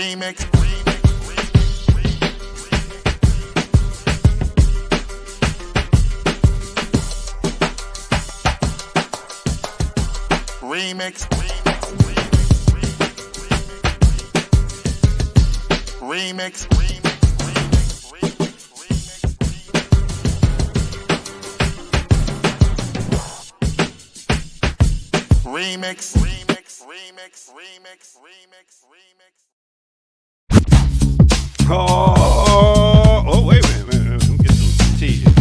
Wait a minute. Let me get some tea here.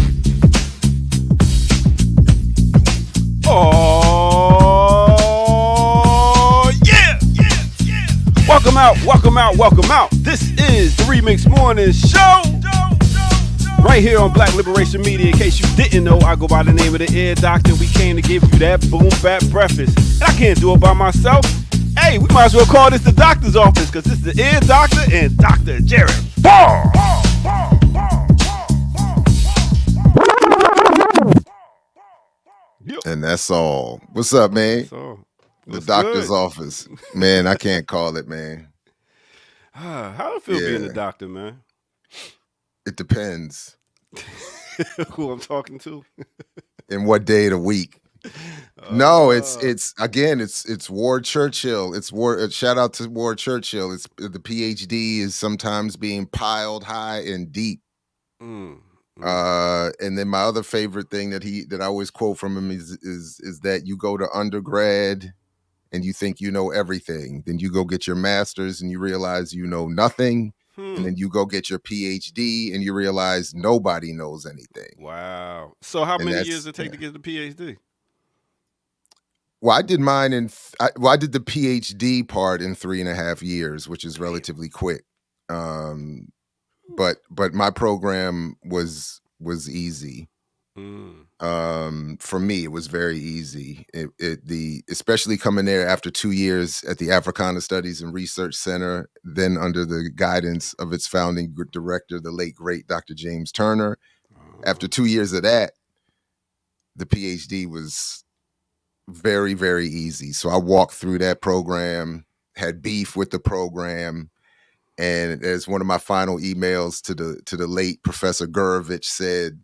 Yeah. Welcome out. This is the Remix Morning Show. Right here on Black Liberation Media. In case you didn't know, I go by the name of the Ear Doctor. We came to give you that boom bap breakfast. And I can't do it by myself. Hey, we might as well call this the doctor's office, because this is the Ear Doctor and Dr. Jared Barr. And that's all. What's up, man? The doctor's office. Man, I can't call it, man. How do it feel being a doctor, man? It depends. Who I'm talking to? And what day of the week. No, it's Ward Churchill. It's Ward. Shout out to Ward Churchill. It's the PhD is sometimes being piled high and deep. And then my other favorite thing that I always quote from him is that you go to undergrad and you think you know everything. Then you go get your master's and you realize you know nothing. And then you go get your PhD and you realize nobody knows anything. Wow. So how many years does it take to get the PhD? Well, I did mine I did the PhD part in 3.5 years, which is relatively quick. But my program was easy. For me, it was very easy. Especially coming there after 2 years at the Africana Studies and Research Center, then under the guidance of its founding director, the late great Dr. James Turner. After 2 years of that, the PhD was very, very easy. So I walked through that program, had beef with the program, and as one of my final emails to the late Professor Gurovich said,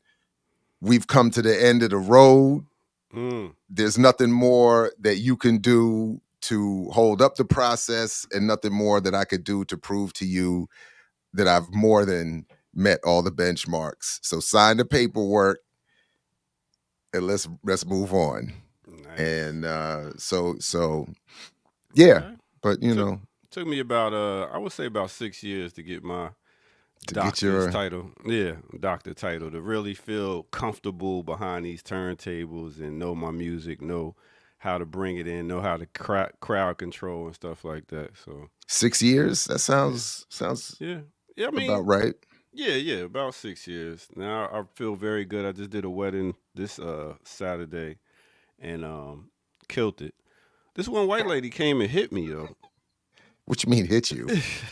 "We've come to the end of the road. There's nothing more that you can do to hold up the process, and nothing more that I could do to prove to you that I've more than met all the benchmarks. So sign the paperwork and let's move on." Nice. And so yeah. Okay. But took me about I would say about 6 years to get my doctor's title. Yeah, doctor title, to really feel comfortable behind these turntables and know my music, know how to bring it in, know how to crowd control and stuff like that. So 6 years? That sounds I mean, about right. Yeah, about 6 years. Now I feel very good. I just did a wedding this Saturday and killed it. This one white lady came and hit me, though. What you mean hit you?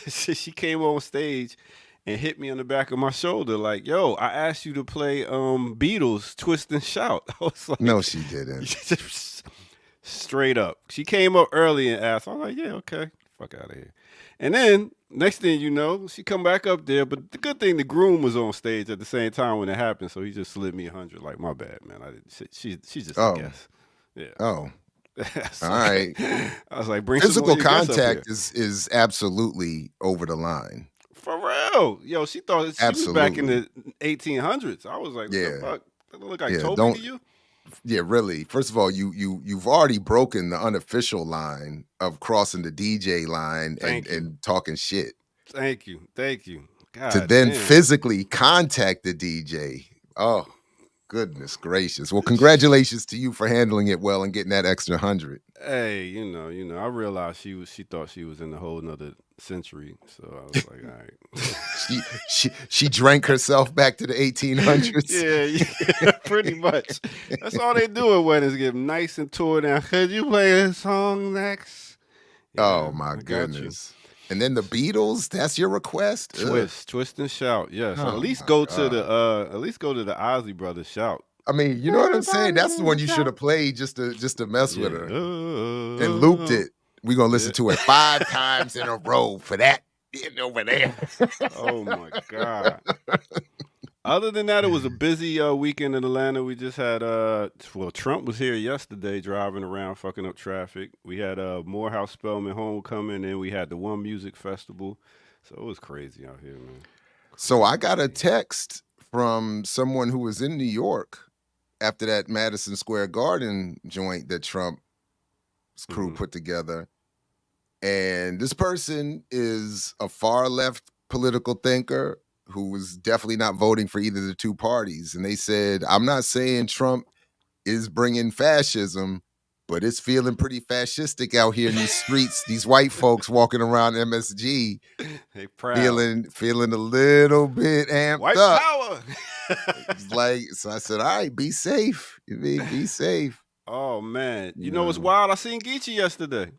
She came on stage and hit me on the back of my shoulder like, "Yo, I asked you to play Beatles Twist and Shout." I was like, no, she didn't. Straight up. She came up early and asked. I was like, "Yeah, okay. Fuck out of here." And then next thing you know, she come back up there. But the good thing, the groom was on stage at the same time when it happened, so he just slid me 100. Like, my bad, man. She's just a guess. Yeah. Oh. All right. I was like, bring physical contact is absolutely over the line. For real. Yo, she thought she was back in the 1800s. I was like, what the fuck? That look like Toby to you? Yeah, really. First of all, you've already broken the unofficial line of crossing the DJ line and talking shit. Thank you. God, to then physically contact the DJ. Oh, goodness gracious. Well, congratulations to you for handling it well and getting that extra 100. Hey, I realized she thought she was in a whole nother century. So I was like, all right. she drank herself back to the 1800s. Yeah, pretty much. That's all they do at weddings, get nice and tore down. Could you play a song next? Yeah, oh my goodness. And then the Beatles, that's your request? Twist and Shout. Yes. At least go to the Ozzy Brothers Shout. I mean, you know what I'm saying? That's the one you should have played just to mess with her. And looped it. We're gonna listen to it 5 times in a row for that. getting over there. Oh my God. Other than that, it was a busy weekend in Atlanta. We just had Trump was here yesterday driving around fucking up traffic. We had Morehouse Spelman homecoming, and we had the One Music Festival. So it was crazy out here, man. So I got a text from someone who was in New York after that Madison Square Garden joint that Trump's crew put together. And this person is a far left political thinker who was definitely not voting for either of the two parties. And they said, I'm not saying Trump is bringing fascism, but it's feeling pretty fascistic out here in these streets. These white folks walking around MSG, Hey, proud. feeling a little bit amped White up. power. It's like, so I said, all right, be safe. Be safe. Oh man, you know what's wild? I seen Geechee yesterday.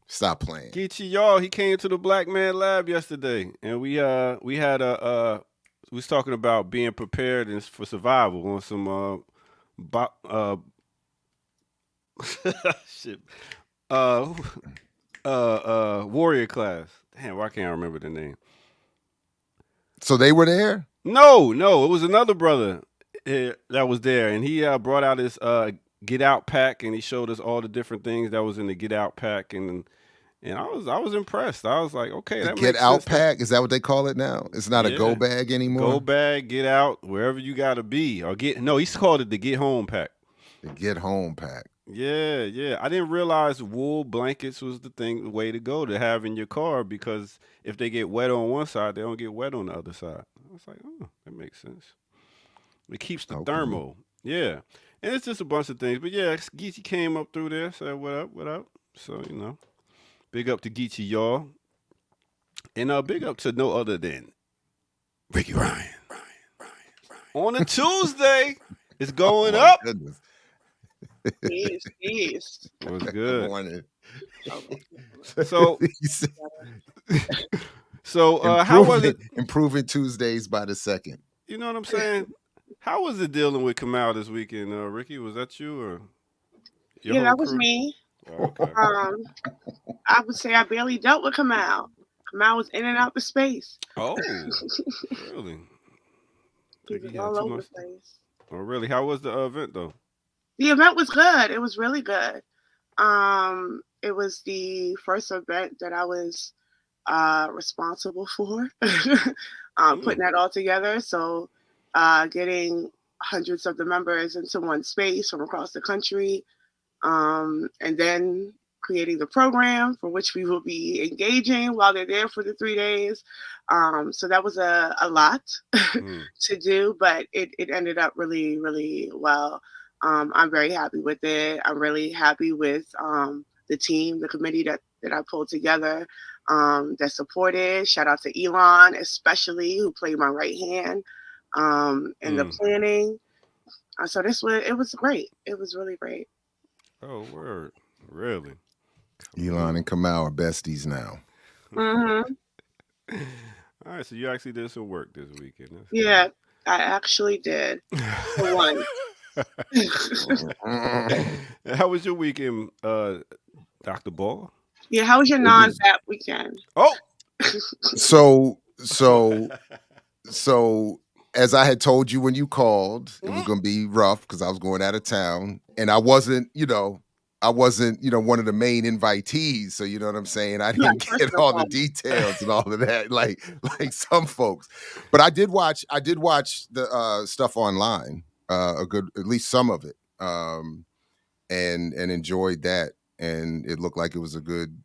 Stop playing. Geechee, y'all, he came to the Black Man Lab yesterday, and we had we was talking about being prepared for survival on some shit warrior class. Damn, why can't I remember the name? So they were there? No, it was another brother that was there, and he brought out his Get Out pack, and he showed us all the different things that was in the Get Out pack, and I was impressed. I was like, okay, that Get Out pack, is that what they call it now? It's not a go bag anymore. Go bag, get out, wherever you gotta be, or he's called it the Get Home pack. The Get Home pack. Yeah. I didn't realize wool blankets was the way to go to have in your car, because if they get wet on one side, they don't get wet on the other side. I was like, oh, that makes sense. It keeps the thermal. Yeah. And it's just a bunch of things. But yeah, Geechee came up through there, said, what up? So, big up to Geechee, y'all. And big up to no other than Ricky Ryan. On a Tuesday, it's going up. Goodness. Yes. It was good. Morning. So how was it? Improving Tuesdays by the second. You know what I'm saying? How was it dealing with Kamau this weekend, Ricky? Was that you or? Yeah, that was me. Oh, okay. I would say I barely dealt with Kamau. Kamau was in and out the space. Oh, really? He was all over the place. Oh, really? How was the event though? The event was good. It was really good. It was the first event that I was responsible for putting that all together. So getting hundreds of the members into one space from across the country, and then creating the program for which we will be engaging while they're there for the 3 days. So that was a lot to do, but it ended up really, really well. I'm very happy with it. I'm really happy with the team, the committee that I pulled together, that supported. Shout out to Elon, especially, who played my right hand in the planning. So it was great. It was really great. Oh, word. Really? Elon and Kamau are besties now. Mm-hmm. All right, so you actually did some work this weekend. Yeah, I actually did. For one. How was your weekend, Dr. Ball? Yeah, how was your non-bat weekend? Oh, so as I had told you when you called, it was going to be rough because I was going out of town, and I wasn't, one of the main invitees. So you know what I'm saying? I didn't get all the details and all of that, like some folks. But I did watch the stuff online, at least some of it, and enjoyed that. And it looked like it was a good,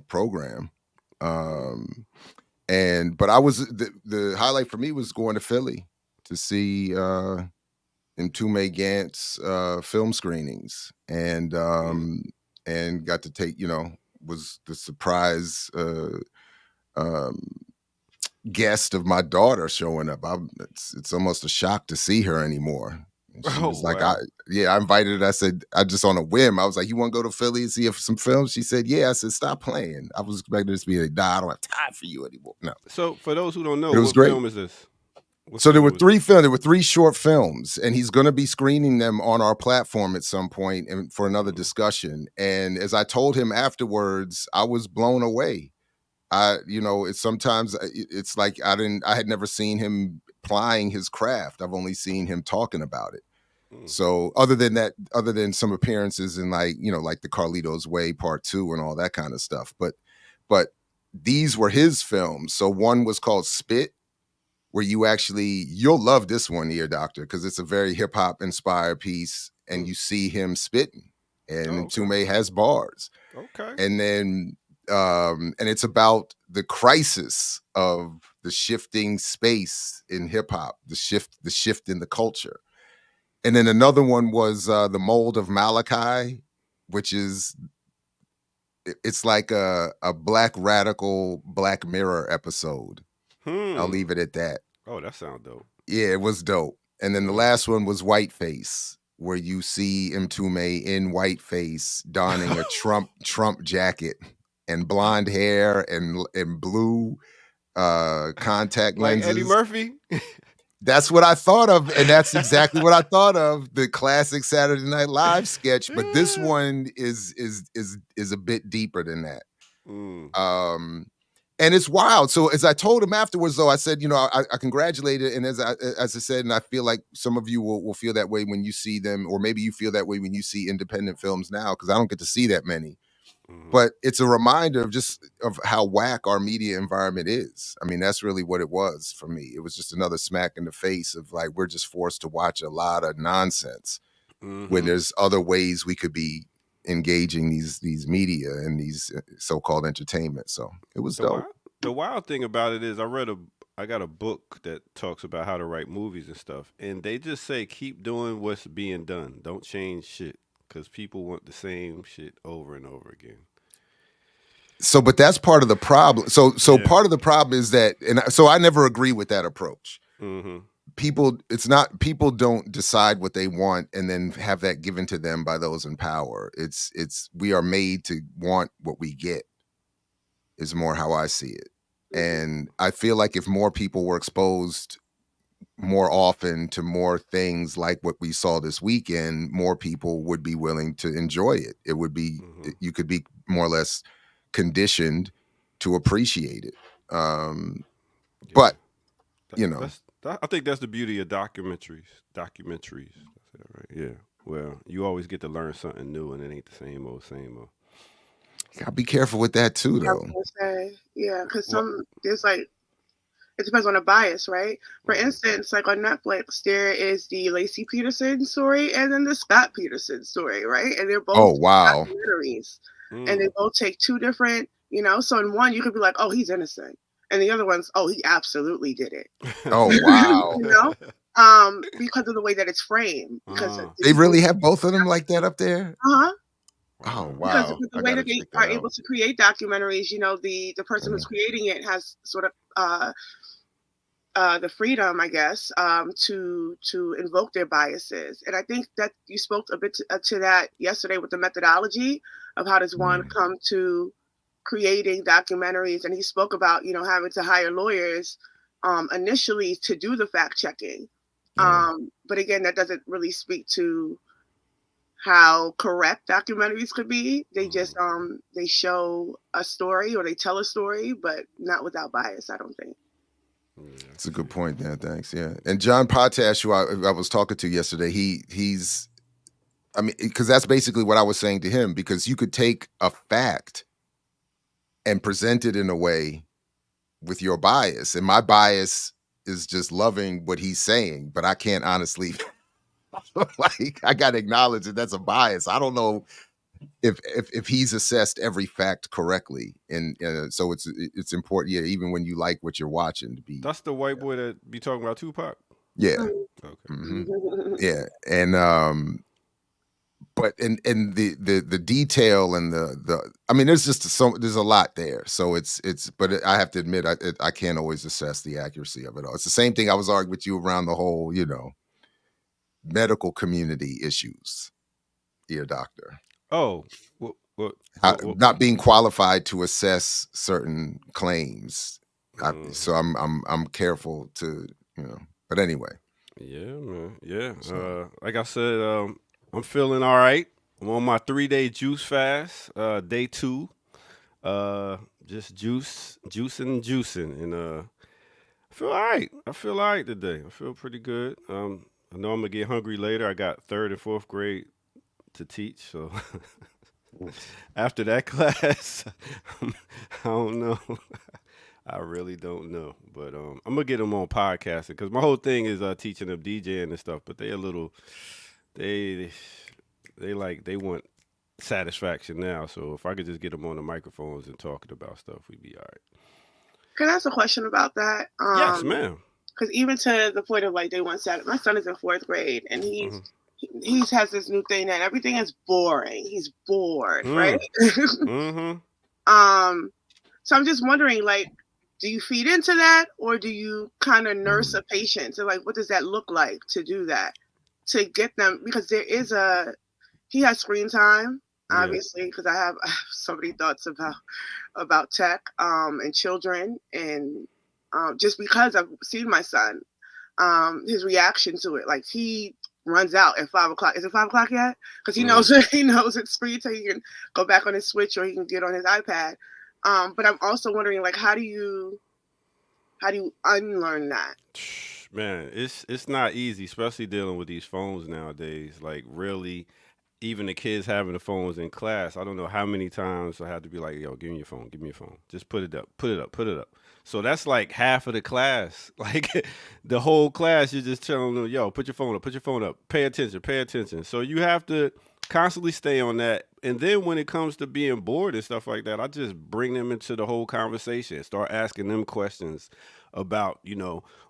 program. But I was the highlight for me was going to Philly to see Mtume Gant's film screenings, and got to take, was the surprise guest of my daughter showing up. It's almost a shock to see her anymore. And she was like, wow. I invited her. I said, I just on a whim, I was like, you want to go to Philly and see some films? She said, yeah. I said, stop playing. I was expecting this to be like, nah, I don't have time for you anymore. No. So for those who don't know, what great. Film is this? So there were three short films, and he's going to be screening them on our platform at some point and for another discussion. And as I told him afterwards, I was blown away It's sometimes it's like I had never seen him plying his craft. I've only seen him talking about it. So other than some appearances in like the Carlito's Way Part 2 and all that kind of stuff, but these were his films. So one was called Spit, where you'll love this one, Ear Doctor, because it's a very hip hop inspired piece, and you see him spitting, and Mtume has bars. Okay. And then and it's about the crisis of the shifting space in hip hop, the shift in the culture. And then another one was The Mold of Malachi, which it's like a Black Radical Black Mirror episode. I'll leave it at that. Oh, that sounds dope. Yeah, it was dope. And then the last one was Whiteface, where you see Mtume in whiteface donning a Trump jacket and blonde hair and blue contact lenses. Like Eddie Murphy? That's what I thought of, and that's exactly what I thought of, the classic Saturday Night Live sketch. But this one is a bit deeper than that. And it's wild. So as I told him afterwards, though, I said, I congratulated, and as I said, and I feel like some of you will feel that way when you see them, or maybe you feel that way when you see independent films now, because I don't get to see that many. But it's a reminder of how whack our media environment is. I mean, that's really what it was for me. It was just another smack in the face of like, we're just forced to watch a lot of nonsense when there's other ways we could be engaging these media and these so-called entertainment. So it was dope. The wild thing about it is I got a book that talks about how to write movies and stuff, and they just say keep doing what's being done. Don't change shit, because people want the same shit over and over again. So, but that's part of the problem. So part of the problem is that, and so I never agree with that approach. People don't decide what they want and then have that given to them by those in power. We are made to want what we get, is more how I see it. And I feel like if more people were exposed more often to more things like what we saw this weekend, more people would be willing to enjoy it. It would be, you could be more or less conditioned to appreciate it. But, I think that's the beauty of documentaries. That's right? Yeah. Well, you always get to learn something new, and it ain't the same old. Gotta be careful with that too, though. I was gonna say, yeah, because there's like, it depends on the bias, right? For instance, like on Netflix, there is the Lacey Peterson story and then the Scott Peterson story, right? And they're both documentaries, and they both take two different, So in one, you could be like, "Oh, he's innocent," and the other one's, "Oh, he absolutely did it." Oh, wow! Because of the way that it's framed. Because they really have both of them like that up there. Oh, wow. Because the way that they are able to create documentaries, the person who's creating it has sort of the freedom, I guess, to invoke their biases. And I think that you spoke a bit to that yesterday with the methodology of how does one come to creating documentaries. And he spoke about, having to hire lawyers initially to do the fact checking. But again, that doesn't really speak to how correct documentaries could be. They just they show a story or they tell a story, but not without bias, I don't think. That's a good point there. Thanks. Yeah. And John Potash, who I was talking to yesterday, he's because that's basically what I was saying to him, because you could take a fact and present it in a way with your bias. And my bias is just loving what he's saying, but I can't honestly like, I got to acknowledge that that's a bias. I don't know if he's assessed every fact correctly, and so it's important. Yeah, even when you like what you're watching, to be. That's the white boy that be talking about Tupac. Yeah. Okay. Yeah, and but in the detail and the I mean, there's just there's a lot there. So it's but I have to admit I can't always assess the accuracy of it all. It's the same thing I was arguing with you around the whole medical community issues, Ear Doctor. Oh, not being qualified to assess certain claims. So I'm careful to, but anyway. Yeah, man. Yeah. So, like I said, I'm feeling all right. I'm on my 3-day juice fast, day 2. just juicing, and I feel all right. I feel all right today. I feel pretty good. I know I'm gonna get hungry later. I got third and fourth grade to teach, so after that class, I don't know. I really don't know, but I'm gonna get them on podcasting because my whole thing is teaching them DJing and stuff. But they a little, they they want satisfaction now. So if I could just get them on the microphones and talking about stuff, we'd be all right. Can I ask a question about that? Yes, ma'am. Because even to the point of like they want Saturday, my son is in fourth grade and he has this new thing that everything is boring. He's bored, right? Mm-hmm. So I'm just wondering, like, do you feed into that, or do you kind of nurse a patient? So like, what does that look like to do that, to get them? Because he has screen time, obviously, because I have so many thoughts about tech and children, and just because I've seen my son, his reaction to it, like he runs out at 5 o'clock. Is it 5 o'clock yet? Because he knows it's screen time. He can go back on his Switch or he can get on his iPad. But I'm also wondering, like, how do you unlearn that? Man, it's not easy, especially dealing with these phones nowadays. Like, really, even the kids having the phones in class. I don't know how many times I had to be like, "Yo, give me your phone. Give me your phone. Just put it up. Put it up. Put it up." So that's like half of the class. Like the whole class, you're just telling them, "Yo, put your phone up. Put your phone up. Pay attention. Pay attention." So you have to constantly stay on that. And then when it comes to being bored and stuff like that, I just bring them into the whole conversation. Start asking them questions about,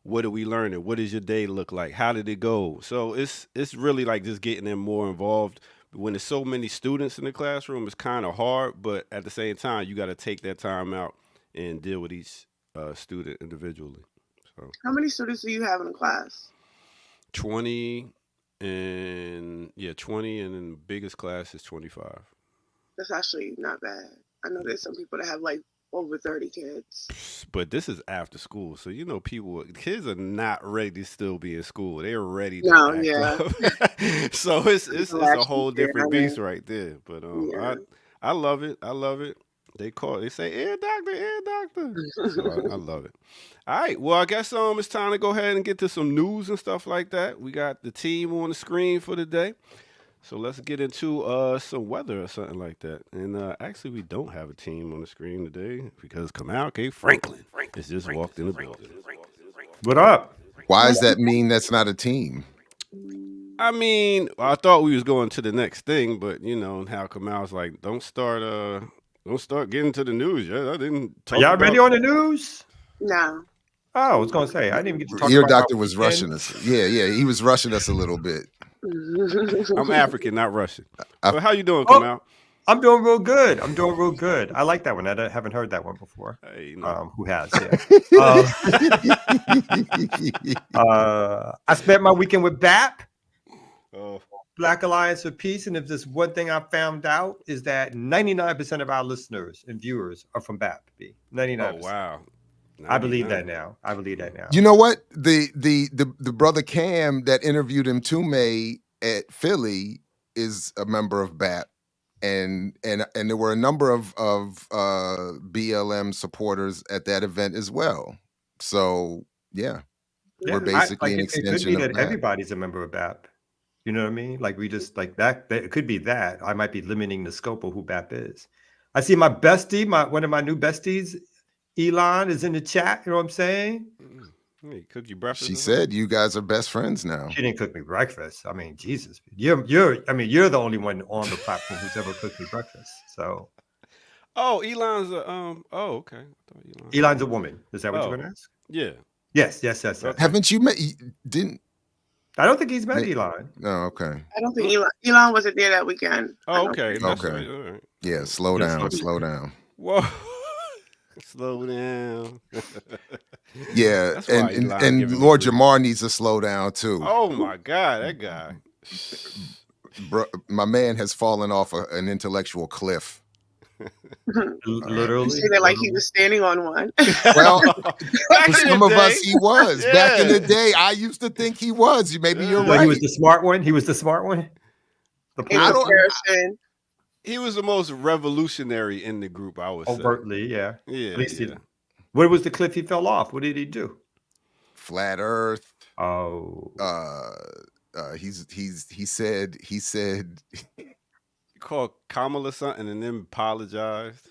what are we learning? What does your day look like? How did it go? So it's really like just getting them more involved. When there's so many students in the classroom, it's kind of hard, but at the same time, you got to take that time out and deal with each student individually. So How many students do you have in the class? 20 and then the biggest class is 25. That's actually not bad. I know there's some people that have like over 30 kids. But this is after school, so kids are not ready to still be in school. They're ready to act up. So it's a whole different beast right there. But I love it. I love it. They say ear doctor. So I love it. All right. Well, I guess it's time to go ahead and get to some news and stuff like that. We got the team on the screen for the day. So let's get into some weather or something like that. And actually, we don't have a team on the screen today because Kamal K. Franklin has just walked in the building. What up? Why does that mean that's not a team? I mean, I thought we was going to the next thing, but and how Kamal's like, don't start getting to the news yet. I didn't talk Y'all ready on the news? No. Oh, I was going to say, I didn't even get to talk Your about doctor was rushing us. Yeah, he was rushing us a little bit. I'm African, not Russian. So how you doing, Kamal? I'm doing real good. I like that one. I haven't heard that one before. Hey, Who has? Yeah. I spent my weekend with BAP, Black Alliance for Peace, and if there's one thing I found out is that 99% of our listeners and viewers are from BAP. 99%. Oh wow. I believe that now. You know what? The brother Cam that interviewed him, Tume, at Philly is a member of BAP. And there were a number of BLM supporters at that event as well. So we're basically an extension of that. BAP. Everybody's a member of BAP. You know what I mean? Like we just like that. It could be that. I might be limiting the scope of who BAP is. I see my bestie, one of my new besties, Elon, is in the chat. You know what I'm saying? Hey, cook you breakfast. She said you guys are best friends now. She didn't cook me breakfast. I mean, Jesus, you're the only one on the platform who's ever cooked me breakfast. So, Elon's okay. Elon's a woman. Is that what you're gonna ask? Yeah. Yes. Okay. Haven't you met? Didn't? I don't think he's met Elon. No, okay. I don't think Elon wasn't there that weekend. Oh, okay. Okay. Right. All right. Yeah, slow down. Whoa. Slow down. Yeah, and Lord Jamar needs to slow down too. Oh my God, that guy. Bro, my man has fallen off an intellectual cliff. Literally. You see that like he was standing on one. Well, for some of us he was. Yeah. Back in the day, I used to think he was. Maybe you're right. He was the smart one. The He was the most revolutionary in the group, I would say. Overtly, yeah. Yeah. At least what was the cliff he fell off? What did he do? Flat Earth. Oh. He said He called Kamala something and then apologized.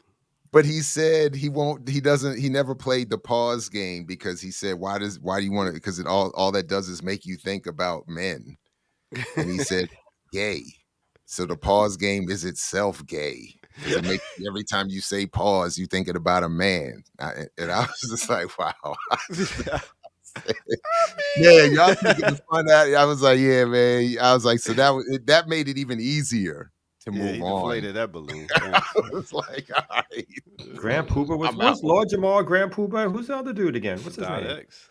But he said he never played the pause game because he said, why do you want to, because all that does is make you think about men. And he said, gay. So the pause game is itself gay. It makes, every time you say pause, you thinking about a man. And I was just like, wow. Yeah, y'all can find out. I was like, yeah, man. I was like, so that made it even easier to move on. Deflated that balloon. I was like, all right. Grand Pooba was Lord Jamal, Grand Pooba. Who's the other dude again? What's his name? X.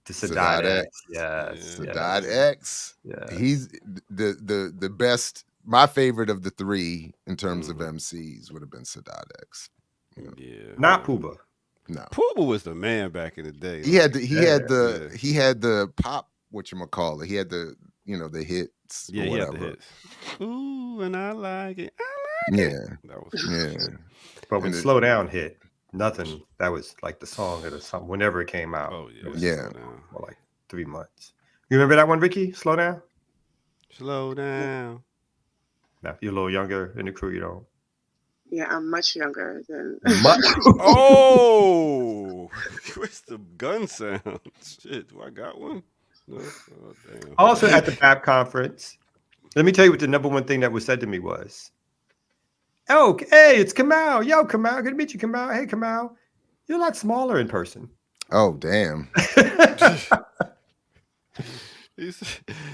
Sadat X. Yes. Sadat X. Yeah. He's the best. My favorite of the three in terms of MCs would have been Sadat X. Yeah. Not Pooba. No. Pooba was the man back in the day. He had the pop, whatchamacallit. He had the hits. Yeah, or whatever. He had the hits. Ooh, and I like it. I Yeah. like it. That was But when Slow Down hit, nothing. That was like the song or something. Whenever it came out. Oh yeah. Yeah. For like 3 months. You remember that one, Ricky? Slow Down. Slow down. Now, you're a little younger in the crew. You don't. Yeah, I'm much younger than. Oh, where's the gun sound? Shit, do I got one? No? Oh, damn. Also at the BAP conference, let me tell you what the number one thing that was said to me was, "Oh, hey, it's Kamal. Yo, Kamal, good to meet you, Kamal. Hey, Kamal, you're a lot smaller in person." Oh, damn.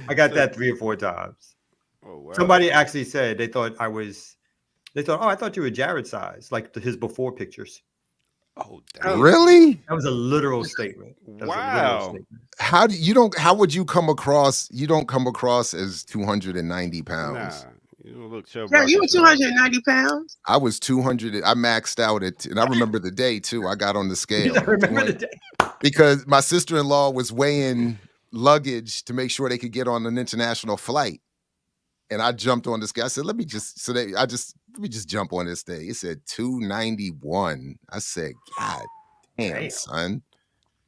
I got that 3 or 4 times. Oh, wow. Somebody actually said they thought, oh, I thought you were Jared size, like his before pictures. Oh, damn. Really? That was a literal statement. Wow. How would you come across? You don't come across as 290 pounds. Nah, you don't look chubby. Yeah, you were 290 pounds. I was 200. I maxed out and I remember the day too. I got on the scale. I remember the day. Because my sister-in-law was weighing luggage to make sure they could get on an international flight. And I jumped on this guy. I said, let me just jump on this thing. It said 291. I said, God damn, son.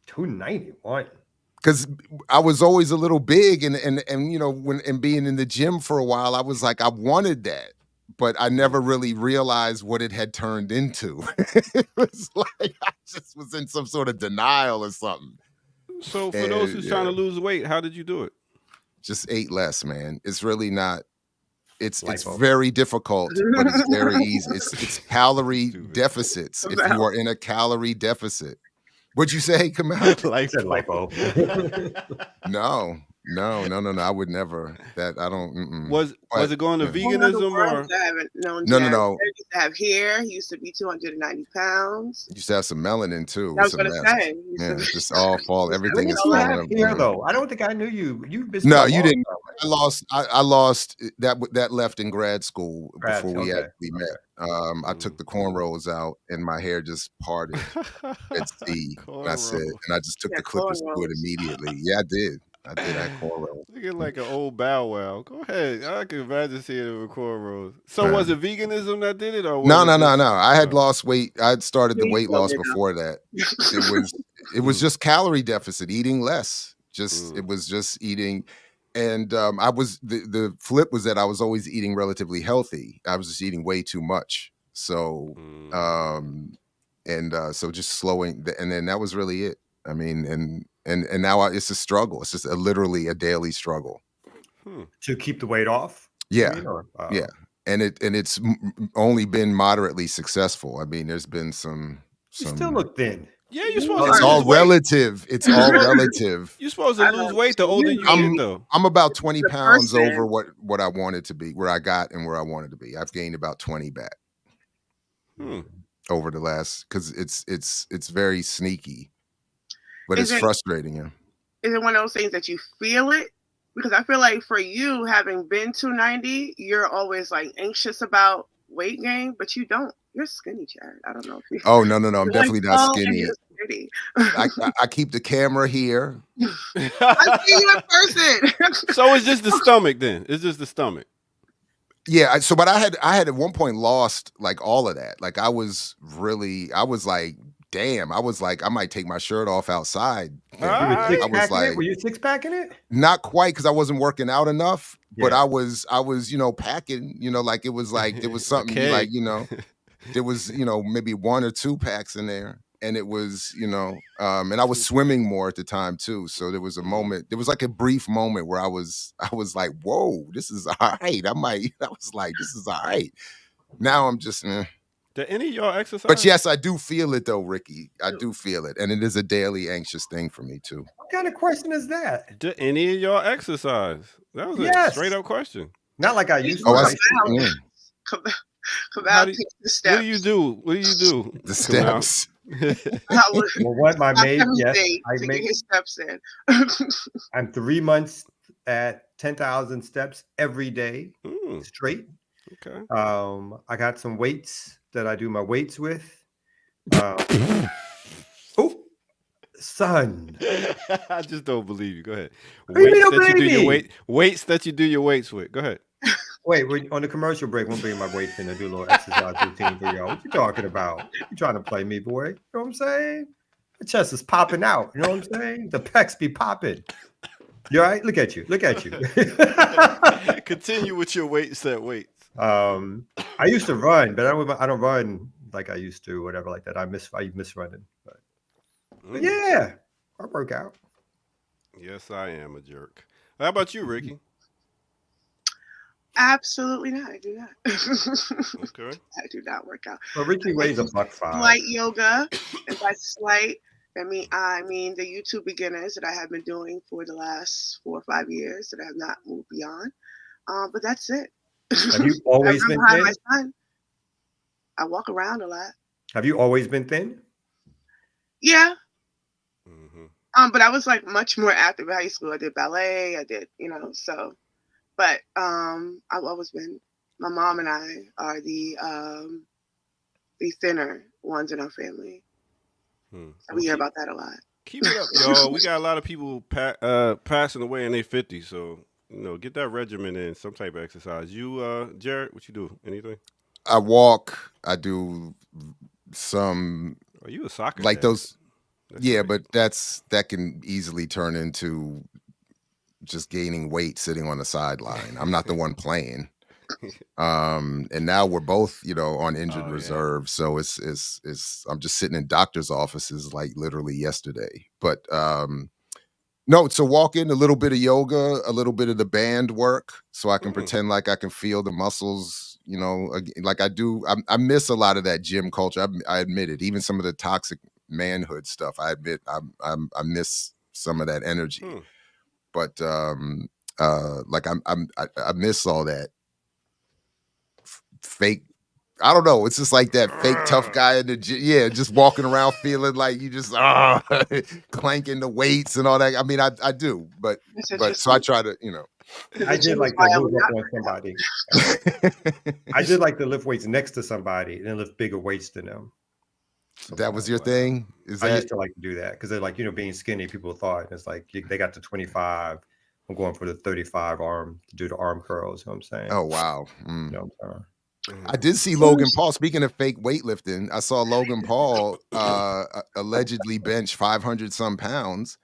291. Because I was always a little big and being in the gym for a while, I was like, I wanted that. But I never really realized what it had turned into. It was like I just was in some sort of denial or something. So for those who's trying to lose weight, how did you do it? Just ate less, man. It's really not. It's very difficult, but it's very easy. It's calorie deficits. If you are in a calorie deficit, what'd you say, Kamal? Lipo. No. I would never. That I don't. Was it going to veganism or? No. He used to have hair. He used to be 290 pounds. You used to have some melanin too. I was going to say. Yeah, it's just all fall. Everything is falling. Hair though. I don't think I knew you. No, you didn't. I lost that left in grad school before we actually met. I took the cornrows out and my hair just parted at sea. And I just took the clippers to it immediately. Yeah, I did. I had cornrows. Looking like an old Bow Wow. Go ahead. I can imagine seeing it with cornrows. So was it veganism that did it, or no? I had lost weight. I had started the weight loss before that. It was just calorie deficit, eating less. It was just eating, and I was the flip was that I was always eating relatively healthy. I was just eating way too much. So, so just slowing, and then that was really it. I mean, and now it's a struggle. It's just literally a daily struggle to keep the weight off. Yeah, yeah, and it's only been moderately successful. I mean, there's been some. You still look thin. Yeah, you're supposed to. It's all relative. It's all relative. You're supposed to lose weight the older you get, though. I'm about 20 pounds over what I wanted to be, where I got and where I wanted to be. I've gained about 20 back over the last, because it's very sneaky. But it's frustrating, yeah. Is it one of those things that you feel it? Because I feel like for you, having been 290, you're always like anxious about weight gain, but you don't. You're skinny, Jared. I don't know if you. Oh no! I'm definitely not skinny. I keep the camera here. I see you in person. So it's just the stomach then. It's just the stomach. Yeah, but I had at one point lost like all of that. Like I was like, damn, I was like, I might take my shirt off outside. I was like, were you six packing it? Not quite, because I wasn't working out enough, but I was, packing, like it was something like, there was, maybe 1 or 2 packs in there. And it was, and I was swimming more at the time too. So there was a moment, there was like a brief moment where I was like, whoa, this is all right. I was like, this is all right. Now I'm just, Do any of y'all exercise? But yes, I do feel it though, Ricky. I do feel it. And it is a daily anxious thing for me too. What kind of question is that? Do any of y'all exercise? That was a straight up question. Not like I used to. What do you do? What do you do? The steps. Well, what my mate? Yes, I make his steps in. I'm 3 months at 10,000 steps every day straight. Okay. I got some weights that I do my weights with. Oh, son! I just don't believe you. Go ahead. Weights that you do your weights with. Go ahead. Wait, we're on the commercial break. We'll bring my weights in and do a little exercise routine for y'all. What you talking about? You trying to play me, boy? You know what I'm saying? The chest is popping out. You know what I'm saying? The pecs be popping. You all right? Look at you. Look at you. Continue with your weights. I used to run, but I don't run like I used to, whatever like that. I miss running. But yeah, I work out. Yes, I am a jerk. How about you, Ricky? Absolutely not. I do not. Okay. I do not work out. Well, Ricky weighs $1.05. Slight yoga, and by slight, I mean the YouTube beginners that I have been doing for the last 4 or 5 years that I have not moved beyond. But that's it. Have you always been thin? My son. I walk around a lot. Have you always been thin? Yeah. But I was like much more active in high school. I did ballet. I did, so. But I've always been. My mom and I are the thinner ones in our family. So we hear about that a lot. Keep it up, yo. We got a lot of people passing away in their 50s, so get that regimen in, some type of exercise. You, Jared, what you do? Anything? I walk. I do some. Are you a soccer? Like dad? Those? Yeah, but that can easily turn into just gaining weight sitting on the sideline. I'm not the one playing. And now we're both, on injured reserve. So it's I'm just sitting in doctor's offices like literally yesterday. But no, to walk in, a little bit of yoga, a little bit of the band work, so I can pretend like I can feel the muscles, like I do. I miss a lot of that gym culture. I admit it. Even some of the toxic manhood stuff, I admit I miss some of that energy. But like I miss all that fake. I don't know. It's just like that fake tough guy in the gym. Yeah, just walking around feeling like you just clanking the weights and all that. I mean, I do, but so I try to, I did like to move up on somebody. I did like to lift weights next to somebody and then lift bigger weights than them. That was your thing? I used to like to do that because they're like, being skinny, people thought it's like they got to 25. I'm going for the 35 arm to do the arm curls. You know what I'm saying? Oh, wow. You know what I'm saying? I did see Logan Paul. Speaking of fake weightlifting, I saw Logan Paul allegedly bench 500 some pounds,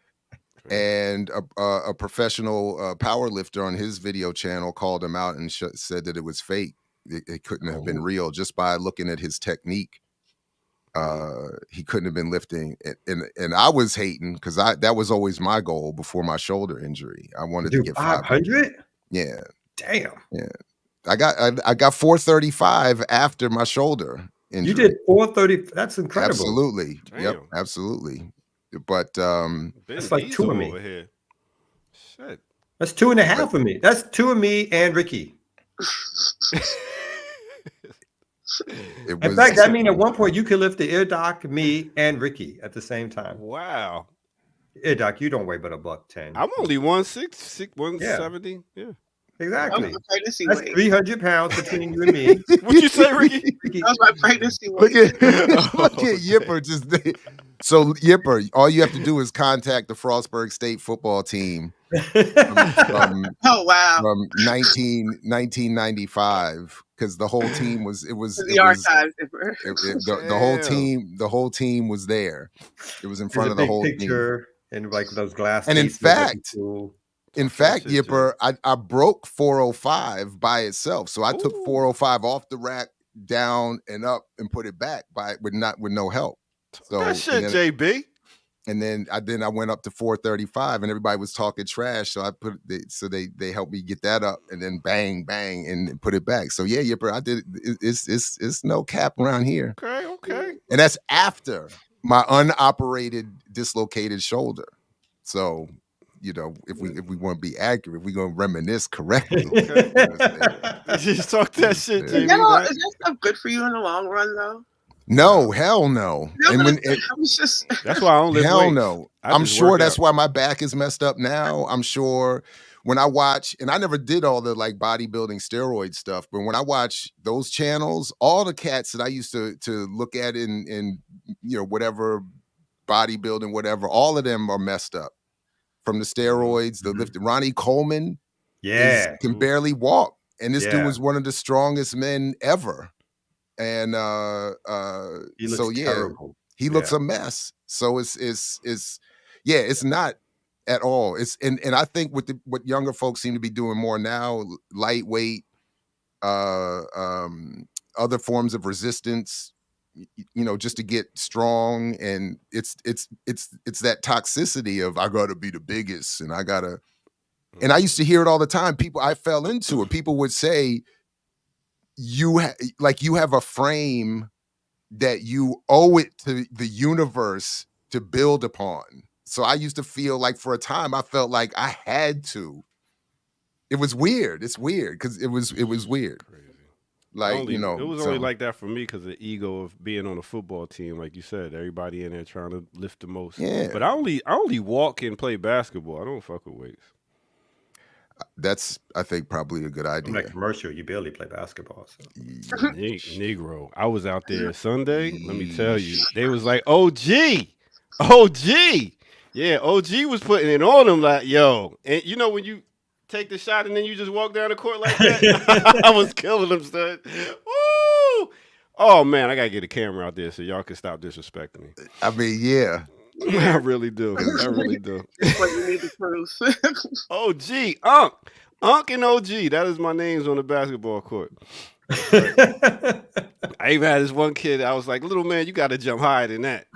and a professional power lifter on his video channel called him out and said that it was fake. It couldn't have been real just by looking at his technique. He couldn't have been lifting, and I was hating because that was always my goal before my shoulder injury. I wanted to get 500. Yeah. Damn. Yeah. I got 435 after my shoulder injury. You did 430. That's incredible. Absolutely. Damn. Yep. Absolutely. But that's like 2 of me. Over here. Shit. That's 2.5 of me. That's 2 of me and Ricky. In fact, I mean, at one point you could lift the Ear Doc, me, and Ricky at the same time. Wow. Ear Doc, you don't weigh but $110. I'm only 160, 170. Yeah. Exactly. That's 300 pounds between you and me. What'd you say, Ricky? That was my pregnancy weight. Look at Yipper just So Yipper, all you have to do is contact the Frostburg State football team from Oh wow. from 1995, because the whole team was The archives. the whole team was there. It was in front of the whole picture team. And like those glass. And in fact, Yipper, I broke 405 by itself. So I took 405 off the rack, down and up, and put it back with no help. So that shit, JB. And then I went up to 435, and everybody was talking trash. So they helped me get that up, and then bang, and put it back. So yeah, Yipper, I did. It's no cap around here. Okay. And that's after my unoperated dislocated shoulder. So, if we want to be accurate, we're gonna reminisce correctly. Just talk that shit, JB. Is that stuff good for you in the long run, though? No, hell no. And that's why I don't live hell weights. No. I'm sure that's why my back is messed up now. I'm sure when I watch, and I never did all the like bodybuilding steroid stuff, but when I watch those channels, all the cats that I used to look at in whatever bodybuilding, whatever, all of them are messed up from the steroids, the lift. Ronnie Coleman can barely walk. And this dude was one of the strongest men ever. And he looks terrible. He looks a mess. So it's not at all. It's and I think what younger folks seem to be doing more now, lightweight, other forms of resistance, just to get strong. And it's that toxicity of I gotta be the biggest and I gotta. And I used to hear it all the time. I fell into it. People would say, you have a frame that you owe it to the universe to build upon. So I used to feel like for a time I felt like I had to. It was weird. It's weird because it was weird. Crazy. Like it was only like that for me because of the ego of being on a football team. Like you said, everybody in there trying to lift the most. Yeah. But I only walk and play basketball. I don't fuck with weights. That's, I think, probably a good idea. Like commercial, you barely play basketball. So. Negro, I was out there Sunday. Let me tell you, they was like, OG, yeah, OG was putting it on them like, yo, and when you take the shot and then you just walk down the court like that, I was killing them, son. Woo! Oh man, I gotta get a camera out there so y'all can stop disrespecting me. I mean, yeah. I really do. I really do. But you need the proof. OG, Unk and OG. That is my names on the basketball court. I even had this one kid. I was like, little man, you got to jump higher than that.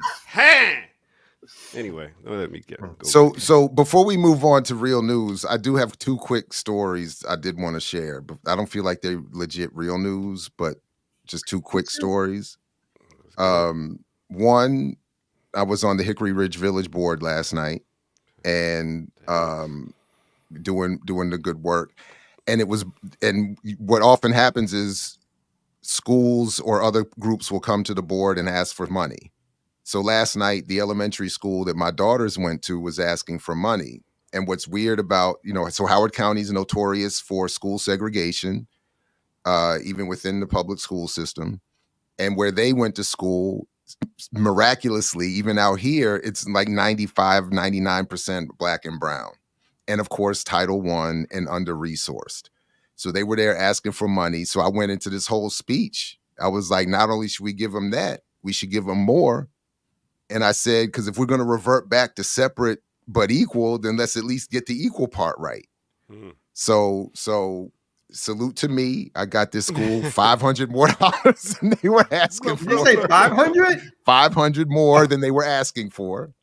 Anyway, don't let me go. So before we move on to real news, I do have two quick stories I did want to share. But I don't feel like they're legit real news, but just two quick stories. One. I was on the Hickory Ridge Village board last night and doing the good work. And what often happens is schools or other groups will come to the board and ask for money. So last night, the elementary school that my daughters went to was asking for money. And what's weird about, so Howard County is notorious for school segregation, even within the public school system. And where they went to school, miraculously, even out here, it's like 95, 99% black and brown. And of course, Title I and under-resourced. So they were there asking for money. So I went into this whole speech. I was like, not only should we give them that, we should give them more. And I said, because if we're going to revert back to separate but equal, then let's at least get the equal part right. Mm. So salute to me. I got this school $500 more than they were asking for. Did you say 500? 500 more than they were asking for.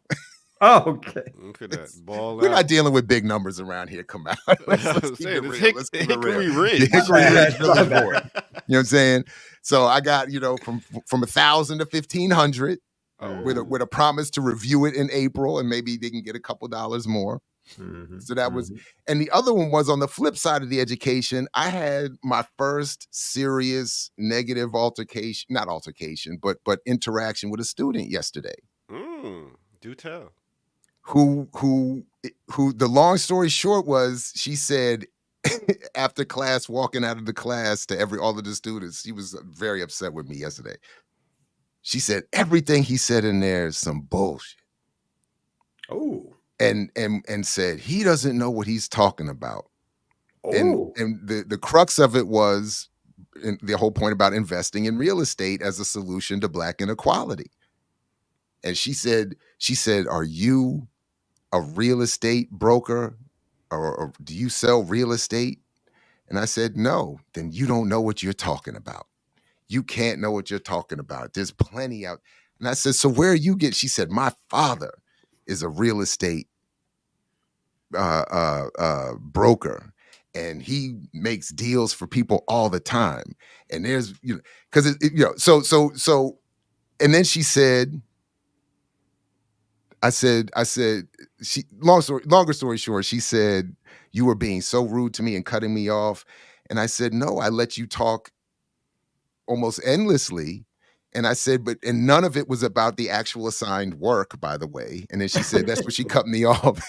Oh, okay. Look at that. Ball We're not dealing with big numbers around here. Come out. Let's keep it real. Hickory Ridge. Hickory Ridge Village Board. You know what I'm saying? So I got, from 1,000 to 1,500 with a promise to review it in April and maybe they can get a couple dollars more. Mm-hmm. So that was, and the other one was on the flip side of the education. I had my first serious negative not altercation, but interaction with a student yesterday. Do tell. Who the long story short was, she said after class, walking out of the class to all of the students, she was very upset with me yesterday. She said, everything he said in there is some bullshit. Oh. And said, he doesn't know what he's talking about. Oh. And the crux of it was the whole point about investing in real estate as a solution to Black inequality. And she said, are you a real estate broker or do you sell real estate? And I said, no, then you don't know what you're talking about. You can't know what you're talking about. There's plenty out. And I said, so where are you getting? She said, my father is a real estate broker. And he makes deals for people all the time. And there's, because so, and then she said, I said, longer story short, she said, you were being so rude to me and cutting me off. And I said, no, I let you talk almost endlessly. And I said, and none of it was about the actual assigned work, by the way. And then she said, that's when she cut me off.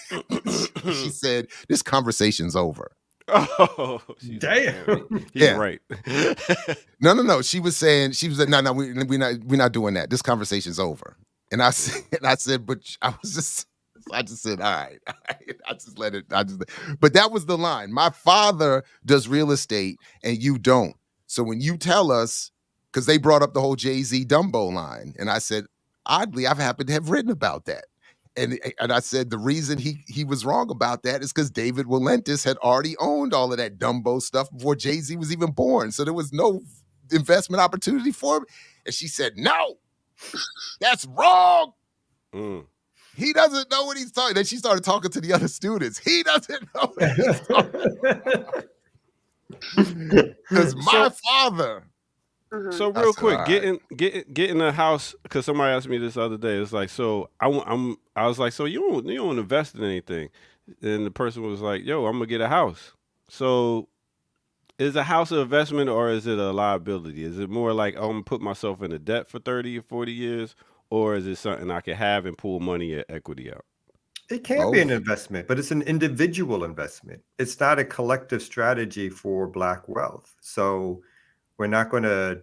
She said, this conversation's over. Oh, damn. He's right. No. She was like, no, we're not doing that. This conversation's over. And I said, but I just said, all right. I just let it. But that was the line. My father does real estate and you don't. So when you tell us, because they brought up the whole Jay-Z Dumbo line, and I said, oddly, I've happened to have written about that. And I said the reason he was wrong about that is because David Walentis had already owned all of that Dumbo stuff before Jay-Z was even born. So there was no investment opportunity for him. And she said, no, that's wrong. He doesn't know what he's talking. Then she started talking to the other students. He doesn't know what he's talking about. Because my father. So real quick, getting a house, because somebody asked me this the other day. It's like, so I was like, so you don't invest in anything, and the person was like, yo, I'm gonna get a house. So is a house an investment or is it a liability? Is it more like, I'm gonna put myself in a debt for 30 or 40 years, or is it something I can have and pull money or equity out? It can be an investment, but it's an individual investment. It's not a collective strategy for Black wealth. So we're not going to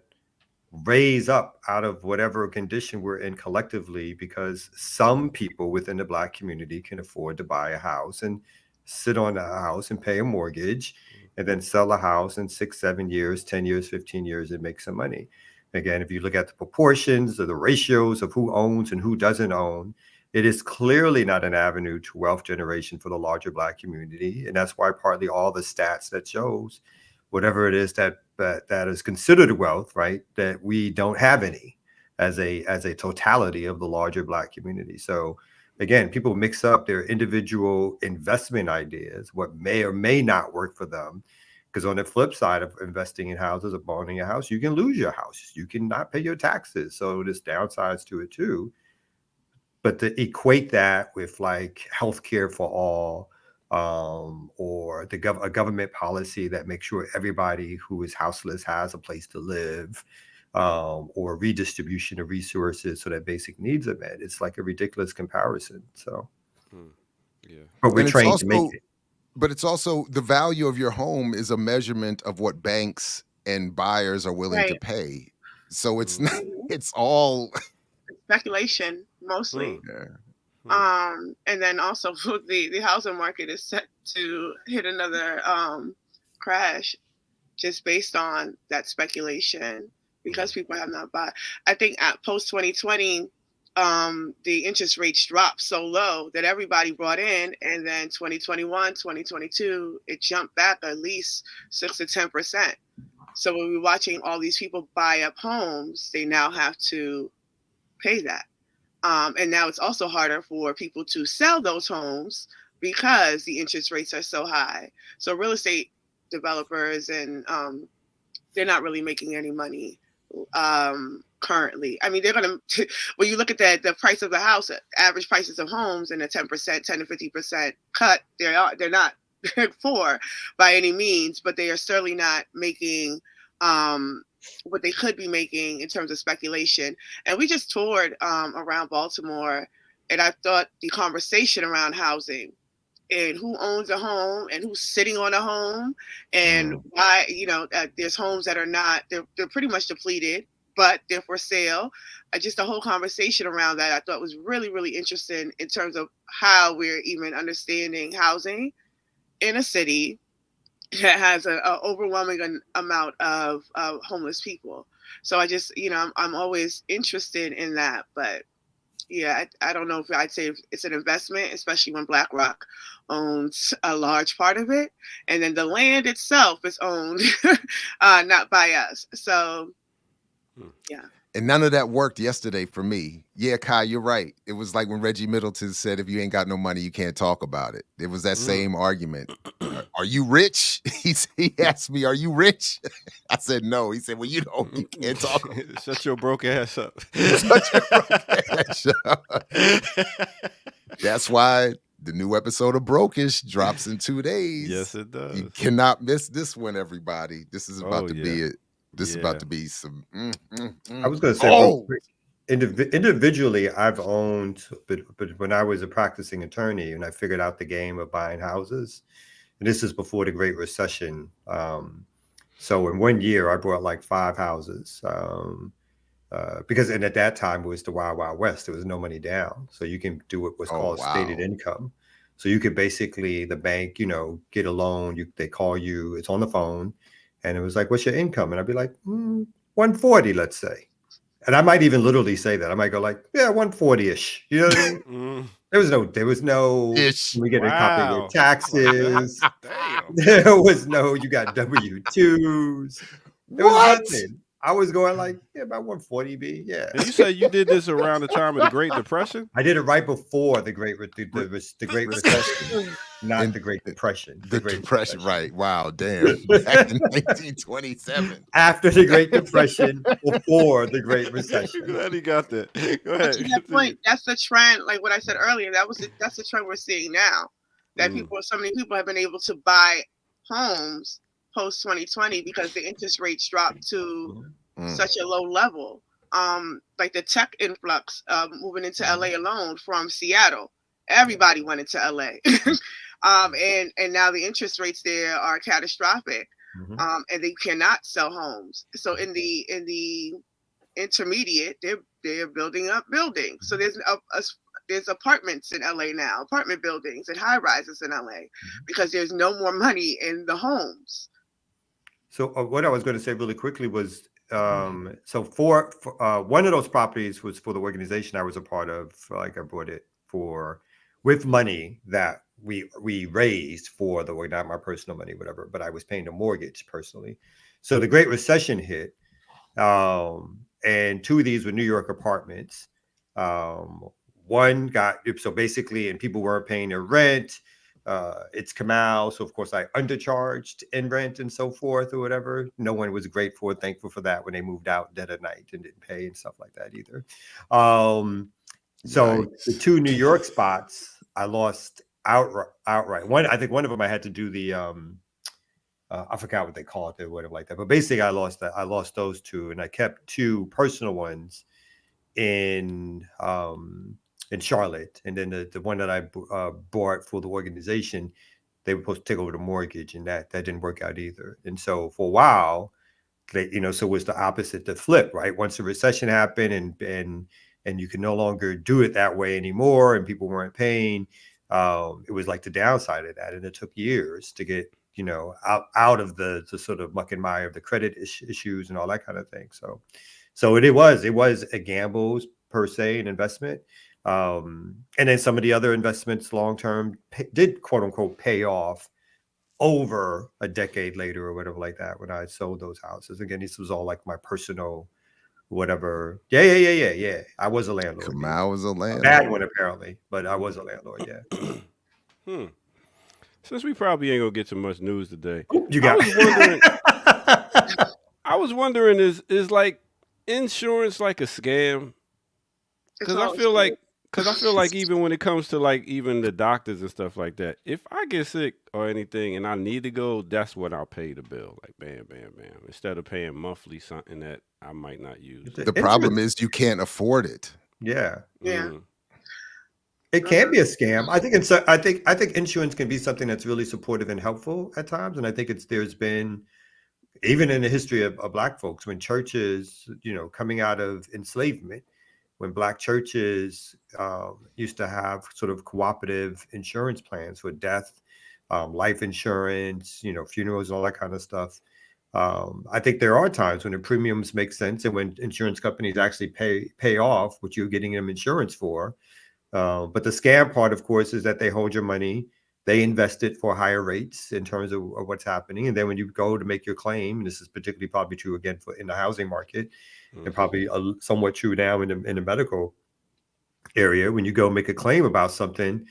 raise up out of whatever condition we're in collectively because some people within the Black community can afford to buy a house and sit on a house and pay a mortgage and then sell a house in 6, 7 years, 10 years, 15 years and make some money. Again, if you look at the proportions or the ratios of who owns and who doesn't own, it is clearly not an avenue to wealth generation for the larger Black community. And that's why partly all the stats that shows whatever it is that is considered wealth, right, that we don't have any as a totality of the larger Black community. So again, people mix up their individual investment ideas, what may or may not work for them. Because on the flip side of investing in houses or owning a house, you can lose your house. You can not pay your taxes. So there's downsides to it too. But to equate that with like healthcare for all, or a government policy that makes sure everybody who is houseless has a place to live, or redistribution of resources so that basic needs are met. It's like a ridiculous comparison. So, but we're trained to make it. But it's also the value of your home is a measurement of what banks and buyers are willing to pay. So it's not, it's all speculation mostly. And then also the housing market is set to hit another crash just based on that speculation because people have not bought. I think at post 2020, the interest rates dropped so low that everybody brought in, and then 2021, 2022, it jumped back at least 6 to 10%. So when we're watching all these people buy up homes, they now have to pay that. And now it's also harder for people to sell those homes because the interest rates are so high. So real estate developers and they're not really making any money currently. I mean, they're going to, when you look at the price of the house, average prices of homes and a 10%, 10 to 50% cut, they're not for by any means, but they are certainly not making what they could be making in terms of speculation. And we just toured around Baltimore, and I thought the conversation around housing and who owns a home and who's sitting on a home and why, there's homes that are not, they're pretty much depleted. but they're for sale. Just a whole conversation around that I thought was really, really interesting in terms of how we're even understanding housing in a city that has an overwhelming amount of homeless people. So I just, I'm always interested in that. But yeah, I don't know if I'd say it's an investment, especially when BlackRock owns a large part of it. And then the land itself is owned not by us. So, yeah. And none of that worked yesterday for me. Yeah, Kai, you're right. It was like when Reggie Middleton said, if you ain't got no money, you can't talk about it. It was that same argument. Are you rich? He asked me, are you rich? I said, no. He said, well, you can't talk about it. Shut your broke ass up. Shut your broke ass up. That's why the new episode of Brokish drops in 2 days. Yes, it does. You cannot miss this one, everybody. This is about to be it. This is about to be some. I was going to say, individually, I've owned, but when I was a practicing attorney and I figured out the game of buying houses, and this is before the Great Recession. So in 1 year, I bought like 5 houses because, and at that time it was the Wild Wild West. There was no money down, so you can do what's called stated income. So you could basically, the bank, get a loan. They call you. It's on the phone. And it was like, what's your income? And I'd be like, 140, let's say. And I might even literally say that. I might go like, yeah, 140-ish. You know what I mean? There was no, we get a copy of your taxes. There was no, you got W-2s. There was nothing. I was going like, yeah, about 140 B. Yeah. And you said you did this around the time of the Great Depression? I did it right before the Great Recession, not the Great Depression. The Great Depression, right. Wow, damn. Back in 1927. After the Great Depression, before the Great Recession. Glad he got that. Go ahead. To that point, that's the trend, like what I said earlier, that's the trend we're seeing now. That so many people have been able to buy homes post 2020 because the interest rates dropped to such a low level. Like the tech influx moving into LA alone from Seattle, everybody went into LA. And now the interest rates there are catastrophic, and they cannot sell homes. So in the intermediate, they're building up buildings. So there's apartments in LA now, apartment buildings and high rises in LA because there's no more money in the homes. So what I was going to say really quickly was, so for one of those properties was for the organization I was a part of. Like I bought it with money that we raised for not my personal money, whatever, but I was paying the mortgage personally. So the Great Recession hit, and 2 of these were New York apartments. One got, so basically, and people weren't paying their rent. It's Kamal, so of course I undercharged in rent and so forth or whatever. No one was grateful and thankful for that when they moved out dead of night and didn't pay and stuff like that either. So the 2 New York spots I lost outright. I think one of them I had to do the I forgot what they call it or whatever like that. But basically I lost those 2, and I kept 2 personal ones in Charlotte, and then the one that I bought for the organization, they were supposed to take over the mortgage, and that didn't work out either. And so for a while, so it was the opposite, the flip, right? Once the recession happened, and you can no longer do it that way anymore, and people weren't paying, it was like the downside of that, and it took years to get out of the sort of muck and mire of the credit issues and all that kind of thing. So it was a gamble per se, an investment. And then some of the other investments long-term did quote unquote pay off over a decade later or whatever like that when I sold those houses. Again, this was all like my personal whatever. Yeah. I was a landlord. Kamal was a landlord. Bad one apparently, but I was a landlord, yeah. Since we probably ain't gonna get too much news today. I was wondering, is like insurance like a scam? Because I feel like even when it comes to like even the doctors and stuff like that, if I get sick or anything and I need to go, that's when I'll pay the bill. Like bam, instead of paying monthly something that I might not use. The problem is you can't afford it. Yeah. Mm. It can be a scam. I think insurance can be something that's really supportive and helpful at times, and I think there's been even in the history of Black folks, when churches, coming out of enslavement, when Black churches used to have sort of cooperative insurance plans for death, life insurance, funerals, all that kind of stuff. I think there are times when the premiums make sense and when insurance companies actually pay off what you're getting them insurance for. But the scam part, of course, is that they hold your money. They invest it for higher rates in terms of what's happening. And then when you go to make your claim, and this is particularly probably true again in the housing market, and probably somewhat true now in the medical area, when you go make a claim about something,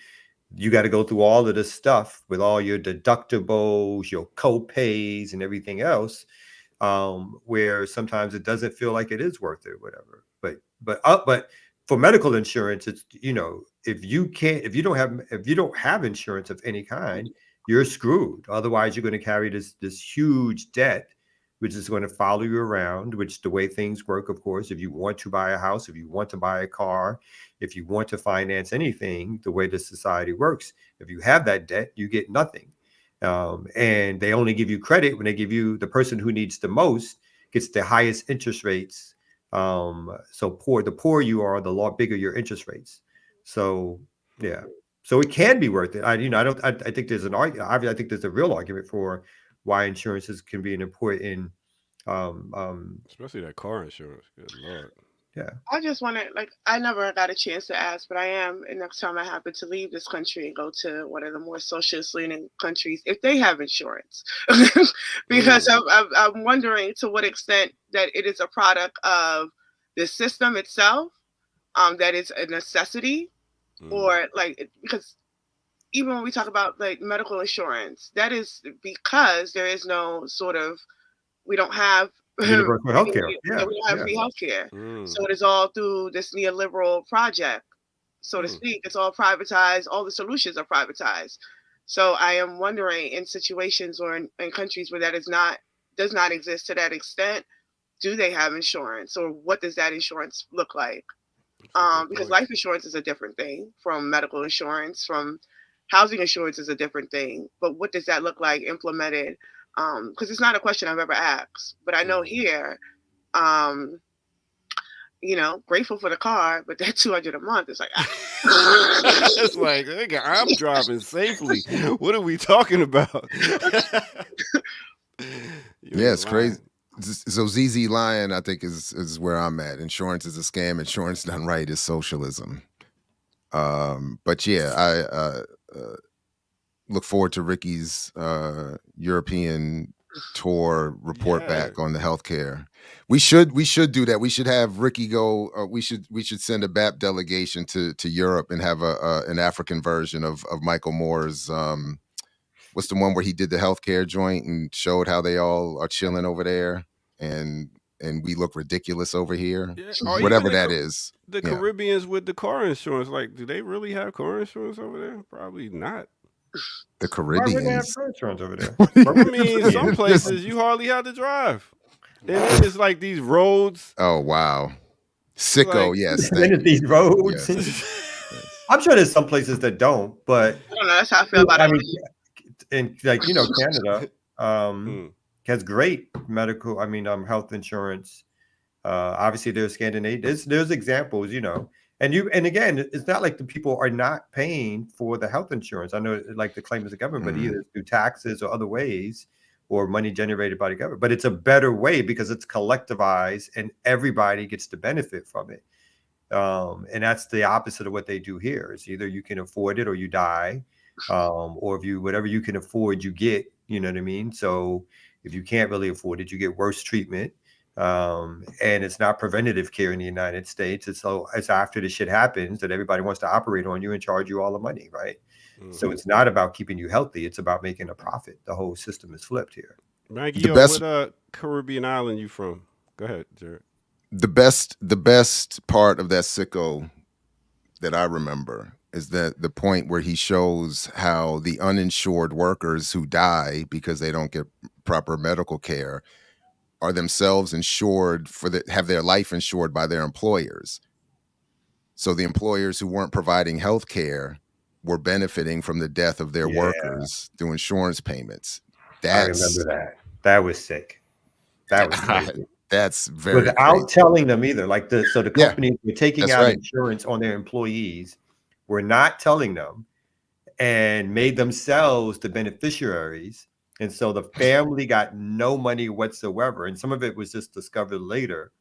you got to go through all of this stuff with all your deductibles, your co-pays, and everything else, where sometimes it doesn't feel like it is worth it, whatever. But for medical insurance, it's if you don't have insurance of any kind, you're screwed. Otherwise, you're going to carry this huge debt, which is going to follow you around. Which the way things work, of course, if you want to buy a house, if you want to buy a car, if you want to finance anything, the way the society works, if you have that debt, you get nothing. And they only give you credit when they give you the person who needs the most gets the highest interest rates. So the poorer you are, the lot bigger your interest rates. So yeah, so it can be worth it. I think there's an argument. I think there's a real argument for why insurances can be an important, especially that car insurance. Good Lord. Yeah. I just want to, I never got a chance to ask, but I am, and next time I happen to leave this country and go to one of the more socialist-leaning countries, if they have insurance. Because I'm wondering to what extent that it is a product of the system itself, that is a necessity, or because even when we talk about medical insurance, that is because there is no sort of, we don't have universal healthcare. We don't have free healthcare. So it is all through this neoliberal project, so to speak. It's all privatized. All the solutions are privatized. So I am wondering, in situations or in countries where that does not exist to that extent, do they have insurance, or what does that insurance look like? Because life insurance is a different thing from medical insurance, from housing insurance is a different thing. But what does that look like implemented? Because it's not a question I've ever asked, but I know here, grateful for the car, but that $200 a month is like, it's like, I'm driving safely. What are we talking about? Yeah, it's crazy. So ZZ Lion, I think, is where I'm at. Insurance is a scam. Insurance done right is socialism. But yeah, I look forward to Ricky's European tour report back on the healthcare. We should do that. We should have Ricky go. We should send a BAP delegation to Europe and have an African version of Michael Moore's. What's the one where he did the healthcare joint and showed how they all are chilling over there, and we look ridiculous over here. Yeah. Whatever that is. The Caribbeans with the car insurance, do they really have car insurance over there? Probably not. The Caribbeans. Why would they have car insurance over there? I mean, some places you hardly have to drive. And then it's these roads. Oh wow, sicko! Yes, these roads. Yes. I'm sure there's some places that don't, but I don't know. That's how I feel about it. And Canada has great medical. Health insurance. Obviously, there's Scandinavia. There's examples, and again, it's not like the people are not paying for the health insurance. I know, the claim is the government, but either through taxes or other ways, or money generated by the government. But it's a better way because it's collectivized and everybody gets to benefit from it. And that's the opposite of what they do here. It's either you can afford it or you die, or if whatever you can afford, you get. You know what I mean? So if you can't really afford it, you get worse treatment. And it's not preventative care in the United States. It's after the shit happens that everybody wants to operate on you and charge you all the money, right? So it's not about keeping you healthy. It's about making a profit. The whole system is flipped here. Maggie, what Caribbean island you from? Go ahead, Jared. The best part of that sicko that I remember is that the point where he shows how the uninsured workers who die because they don't get proper medical care are themselves insured have their life insured by their employers. So the employers who weren't providing health care were benefiting from the death of their workers through insurance payments. I remember that. That was sick. That was crazy. That's very without crazy. telling them either. Like the companies were taking out right. insurance on their employees, were not telling them, and made themselves the beneficiaries. And so the family got no money whatsoever. And some of it was just discovered later.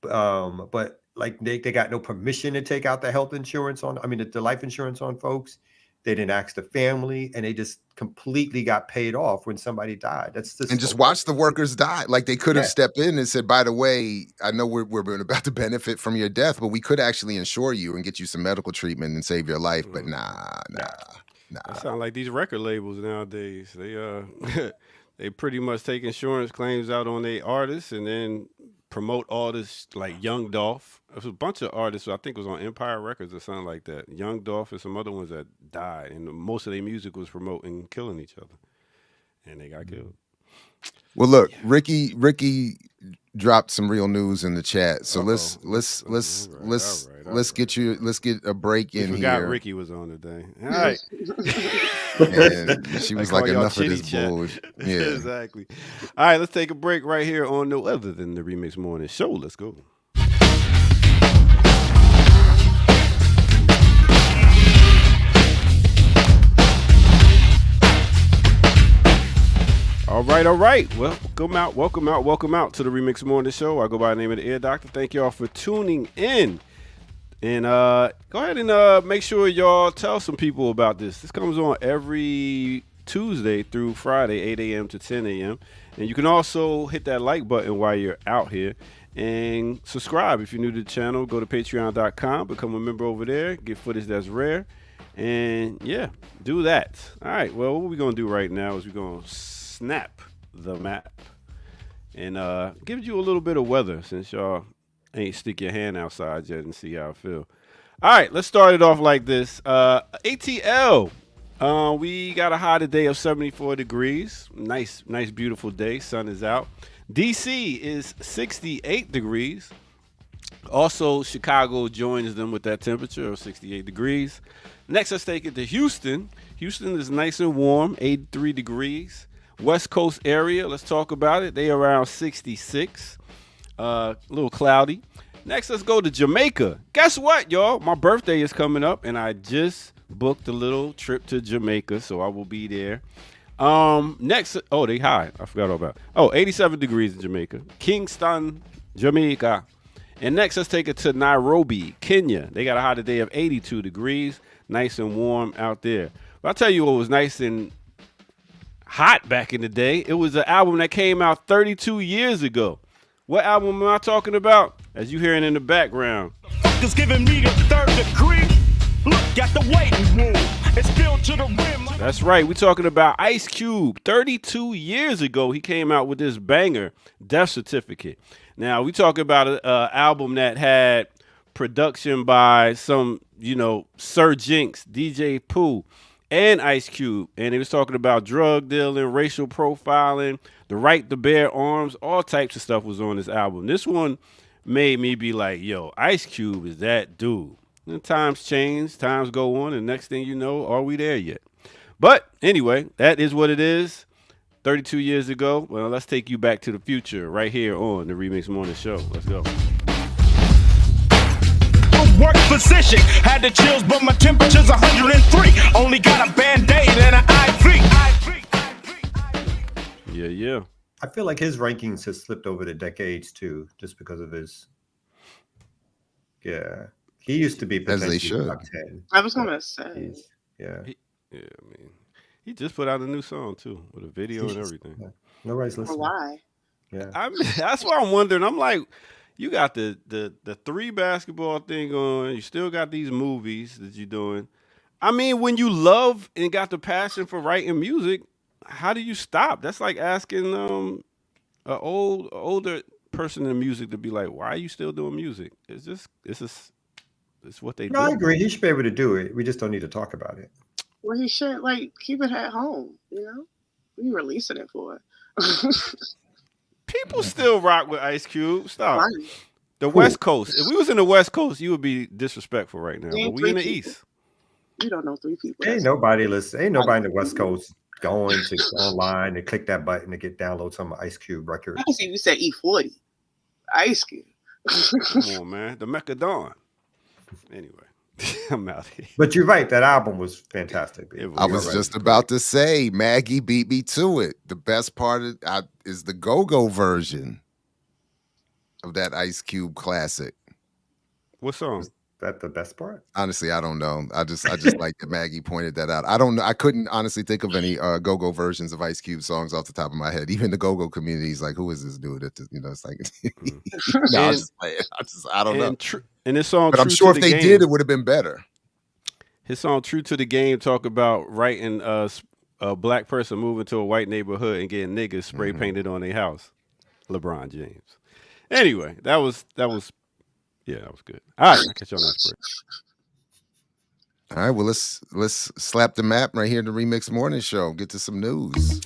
But like they got no permission to take out the health insurance the life insurance on folks. They didn't ask the family, and they just completely got paid off when somebody died. That's just watch the workers die. Like they could have stepped in and said, by the way, I know we're about to benefit from your death, but we could actually insure you and get you some medical treatment and save your life. But nah. That sound like these record labels nowadays. They pretty much take insurance claims out on their artists and then promote artists like Young Dolph. There was a bunch of artists, I think it was on Empire Records or something like that. Young Dolph and some other ones that died, and most of their music was promoting killing each other, and they got killed. Well, look, Ricky dropped some real news in the chat, so let's get a break in here. Forgot Ricky was on today. All right. And she was like, enough of this bullshit. Yeah, exactly. All right, let's take a break right here on no other than the Remix Morning Show. Let's go. All right. Welcome out to the Remix Morning Show. I go by the name of the Ear Doctor. Thank y'all for tuning in. And go ahead and make sure y'all tell some people about this. This comes on every Tuesday through Friday, 8 a.m. to 10 a.m. And you can also hit that like button while you're out here. And subscribe if you're new to the channel. Go to patreon.com, become a member over there, get footage that's rare. And yeah, do that. All right, well, what we're going to do right now is we're going to snap the map and give you a little bit of weather since y'all ain't stick your hand outside yet and see how it feel. All right, let's start it off like this. ATL, we got a high today of 74 degrees. Nice, beautiful day. Sun is out. DC is 68 degrees. Also, Chicago joins them with that temperature of 68 degrees. Next, let's take it to Houston. Houston is nice and warm, 83 degrees. West Coast area, let's talk about it. They around 66, a little cloudy. Next, let's go to Jamaica. Guess what, y'all? My birthday is coming up, and I just booked a little trip to Jamaica, so I will be there. Next, they high. I forgot all about it. 87 degrees in Jamaica. Kingston, Jamaica. And next, let's take it to Nairobi, Kenya. They got a high today of 82 degrees. Nice and warm out there. But I'll tell you what was nice and hot back in the day. It was an album that came out 32 years ago. What album am I talking about? As you hearing in the background. Fuckers giving me the third degree. Look at the waiting room. It's filled to the rim. That's right. We're talking about Ice Cube. 32 years ago, he came out with this banger, Death Certificate. Now, we talk about an album that had production by some, Sir Jinx, DJ Pooh, and Ice Cube. And he was talking about drug dealing, racial profiling, the right to bear arms, all types of stuff was on this album. This one made me be like, yo, Ice Cube is that dude. And times change, times go on, and next thing you know, are we there yet? But anyway, that is what it is. 32 years ago. Well, let's take you back to the future right here on the Remix Morning Show. Let's go. Work position, had the chills, but my temperature's 103. Only got a Band-Aid and an IV. Yeah. I feel like his rankings has slipped over the decades too, just because of his. Yeah, he used to be potentially top 10. I was gonna say. He just put out a new song too with a video and everything. Yeah. Nobody's listening. Why? Yeah, that's why I'm wondering. I'm like, you got the 3 basketball thing on. You still got these movies that you're doing. I mean, when you love and got the passion for writing music, how do you stop? That's like asking an older person in music to be like, why are you still doing music? It's what they do. I agree. He should be able to do it. We just don't need to talk about it. Well, he should keep it at home. What are you releasing it for? People still rock with Ice Cube. Stop. Right. The West Coast. If we was in the West Coast, you would be disrespectful right now. But we in the East. You don't know 3 people. Ain't nobody listening. Ain't nobody in the West Coast going to go online and click that button to get download some Ice Cube record. I can see you said E40. Ice Cube. Come on, man. The Mecca Dawn. Anyway, I'm out here. But you're right. That album was fantastic. I was just about to say, Maggie beat me to it. The best part is the go-go version of that Ice Cube classic. What song? Is that the best part? Honestly, I don't know. I just like that Maggie pointed that out. I don't know. I couldn't honestly think of any go-go versions of Ice Cube songs off the top of my head. Even the go-go community is like, who is this dude? It's like, no, I don't know. And this song, but I'm sure if they did, it would have been better. His song "True to the Game" talk about writing a black person moving to a white neighborhood and getting niggas spray painted on their house. LeBron James. Anyway, that was good. All right, I'll catch you on next break. All right, well let's slap the map right here in the Remix Morning Show. Get to some news.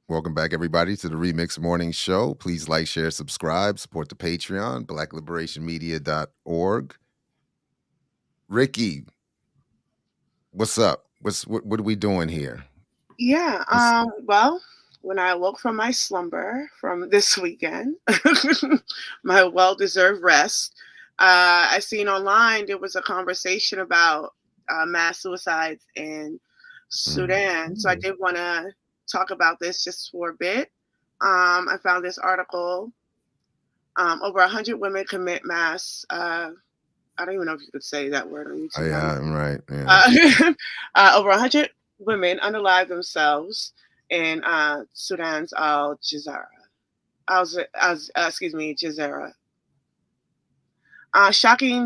Welcome back, everybody, to the Remix Morning Show. Please like, share, subscribe, support the Patreon, blackliberationmedia.org. Ricky, what's up? What are we doing here? Yeah, well, when I woke from my slumber from this weekend, my well-deserved rest, I seen online there was a conversation about mass suicides in Sudan. So I did want to talk about this just for a bit. I found this article. Over 100 women commit mass. I don't even know if you could say that word on YouTube. Oh, yeah, I'm right. Yeah. Over 100 women unalive themselves in Sudan's Al Jazeera. Jazeera. Shocking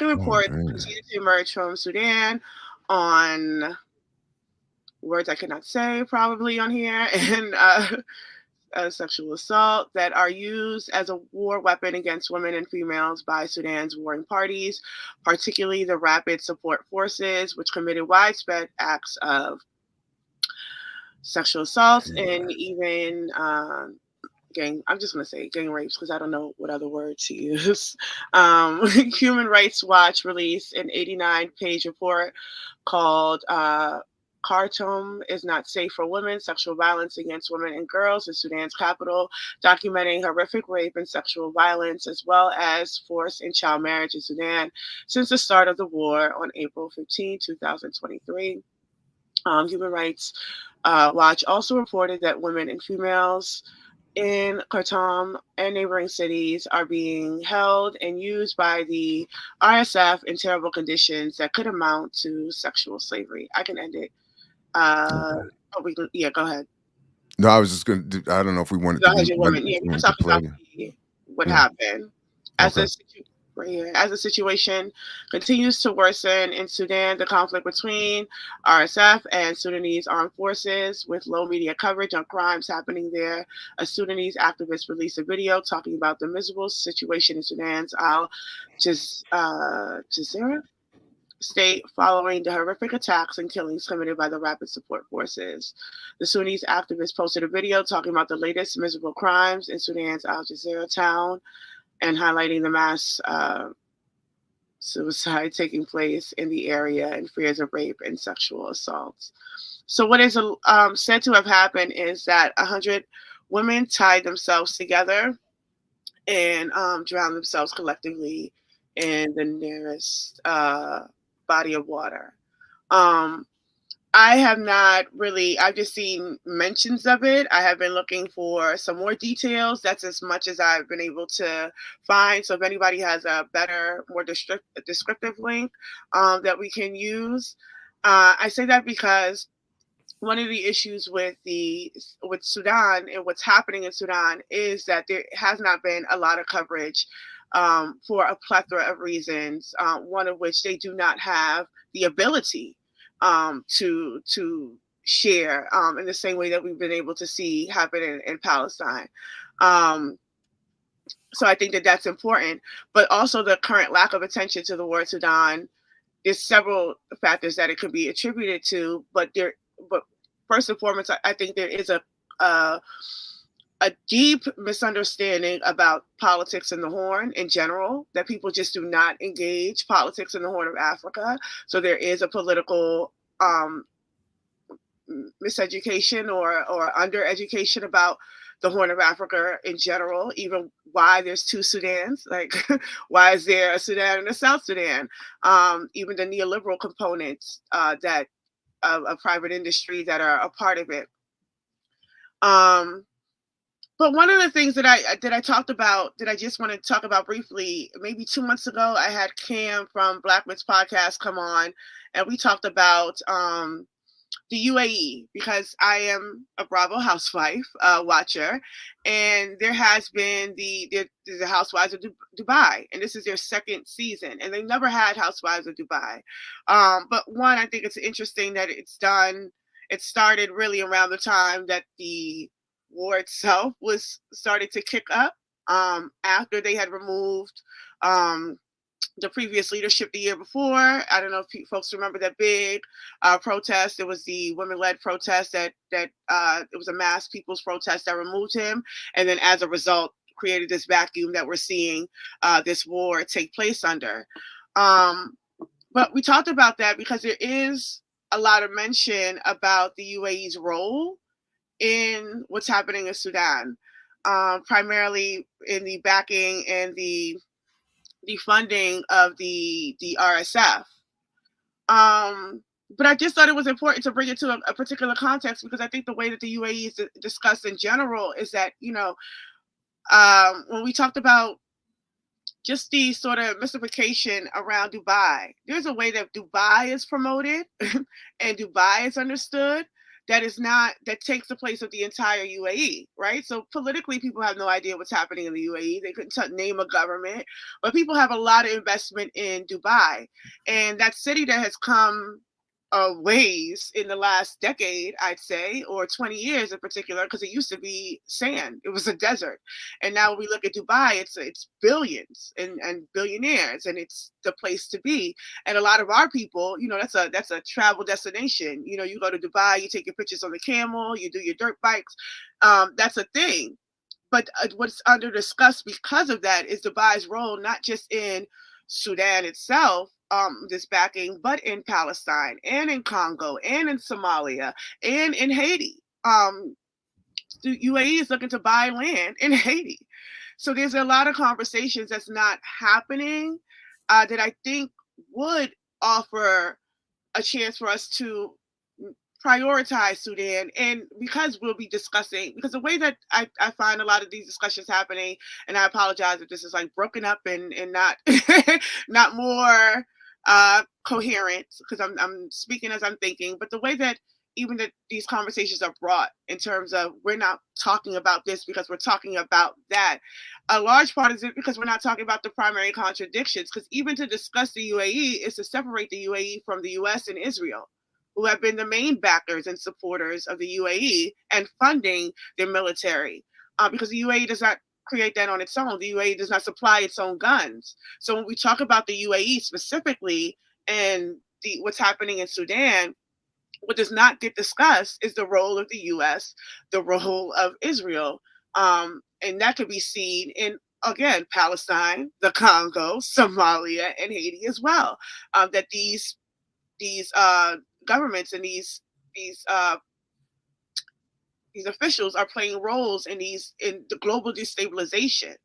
reports continue to emerge from Sudan on words I cannot say probably on here, and sexual assault that are used as a war weapon against women and females by Sudan's warring parties, particularly the Rapid Support Forces, which committed widespread acts of sexual assault and even gang rapes, because I don't know what other word to use. Human Rights Watch released an 89-page report called Khartoum is not safe for women, sexual violence against women and girls in Sudan's capital, documenting horrific rape and sexual violence, as well as forced and child marriage in Sudan since the start of the war on April 15, 2023. Human Rights Watch also reported that women and females in Khartoum and neighboring cities are being held and used by the RSF in terrible conditions that could amount to sexual slavery. I can end it. Go ahead. No, I was just going to. I don't know if we wanted to. We're talking about what happened as the situation continues to worsen in Sudan. The conflict between RSF and Sudanese armed forces, with low media coverage on crimes happening there. A Sudanese activist released a video talking about the miserable situation in Sudan's Al Jazeera state following the horrific attacks and killings committed by the Rapid Support Forces. The Sudanese activist posted a video talking about the latest miserable crimes in Sudan's Al Jazeera town and highlighting the mass suicide taking place in the area and fears of rape and sexual assaults. So what is said to have happened is that 100 women tied themselves together and drowned themselves collectively in the nearest body of water. I've just seen mentions of it. I have been looking for some more details. That's as much as I've been able to find. So if anybody has a better, more descriptive link that we can use, I say that because one of the issues with Sudan and what's happening in Sudan is that there has not been a lot of coverage for a plethora of reasons, one of which they do not have the ability to share in the same way that we've been able to see happen in Palestine. So I think that that's important, but also the current lack of attention to the war Sudan. There's several factors that it could be attributed to, but first and foremost, I think there is a deep misunderstanding about politics in the Horn in general, that people just do not engage politics in the Horn of Africa. So there is a political miseducation or undereducation about the Horn of Africa in general, even why there's two Sudans, like why is there a Sudan and a South Sudan? Even the neoliberal components that of private industry that are a part of it. But one of the things that I talked about, that I just want to talk about briefly, maybe 2 months ago, I had Cam from Black Myths Podcast come on, and we talked about the UAE, because I am a Bravo housewife watcher, and there has been the Housewives of Dubai, and this is their second season, and they never had Housewives of Dubai. But one, I think it's interesting that it started really around the time that the war itself was started to kick up, after they had removed the previous leadership the year before. I don't know if folks remember that big protest. It was the women-led protest that it was a mass people's protest that removed him, and then as a result created this vacuum that we're seeing this war take place under. But we talked about that because there is a lot of mention about the UAE's role in what's happening in Sudan, primarily in the backing and the funding of the RSF. But I just thought it was important to bring it to a particular context, because I think the way that the UAE is discussed in general is that, when we talked about just the sort of mystification around Dubai, there's a way that Dubai is promoted and Dubai is understood that takes the place of the entire UAE, right? So politically, people have no idea what's happening in the UAE. They couldn't name a government, but people have a lot of investment in Dubai. And that city that has come ways in the last decade, I'd say, or 20 years in particular, because it used to be sand. It was a desert. And now when we look at Dubai, it's billions and billionaires, and it's the place to be. And a lot of our people, that's a travel destination. You go to Dubai, you take your pictures on the camel, you do your dirt bikes. That's a thing. But what's under discussed because of that is Dubai's role, not just in Sudan itself, this backing, but in Palestine and in Congo and in Somalia and in Haiti. The UAE is looking to buy land in Haiti. So there's a lot of conversations that's not happening that I think would offer a chance for us to prioritize Sudan. And because we'll be discussing, because the way that I find a lot of these discussions happening, and I apologize if this is like broken up and not not more coherent, because I'm speaking as I'm thinking, but the way that even that these conversations are brought in terms of we're not talking about this because we're talking about that. A large part is it because we're not talking about the primary contradictions, because even to discuss the UAE is to separate the UAE from the US and Israel, who have been the main backers and supporters of the UAE and funding their military, because the UAE does not create that on its own. The UAE does not supply its own guns. So when we talk about the UAE specifically and what's happening in Sudan, what does not get discussed is the role of the U.S., the role of Israel. And that could be seen in, again, Palestine, the Congo, Somalia, and Haiti as well. That these governments and these officials are playing roles in the global destabilization.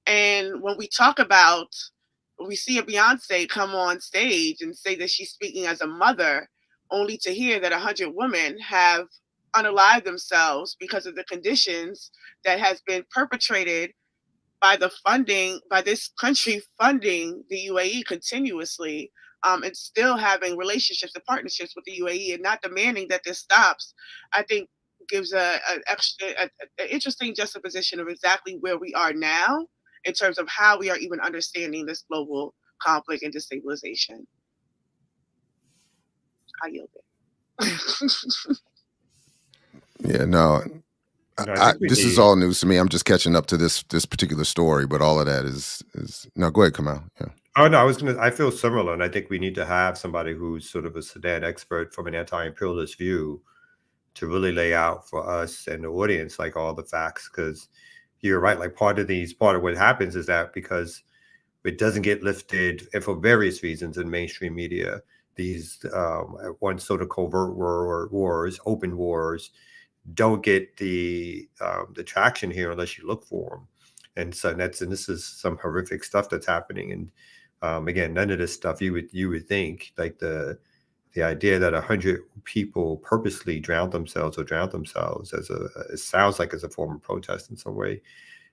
And when we talk about, we see a Beyonce come on stage and say that she's speaking as a mother, only to hear that 100 women have unalived themselves because of the conditions that has been perpetrated by this country funding the UAE continuously, and still having relationships and partnerships with the UAE and not demanding that this stops, I think gives an interesting juxtaposition of exactly where we are now in terms of how we are even understanding this global conflict and destabilization. I yield it. Yeah, no, This is all news to me. I'm just catching up to this particular story, but all of that is no. Go ahead, Kamal. Yeah. Oh no, I feel similar, and I think we need to have somebody who's sort of a Sudan expert from an anti-imperialist view to really lay out for us and the audience like all the facts, because you're right. Like part of what happens is that because it doesn't get lifted, and for various reasons in mainstream media, these one sort of covert wars, open wars, don't get the traction here unless you look for them. And so this is some horrific stuff that's happening. And again, none of this stuff you would think, like the idea that 100 people purposely drowned themselves it sounds like as a form of protest in some way,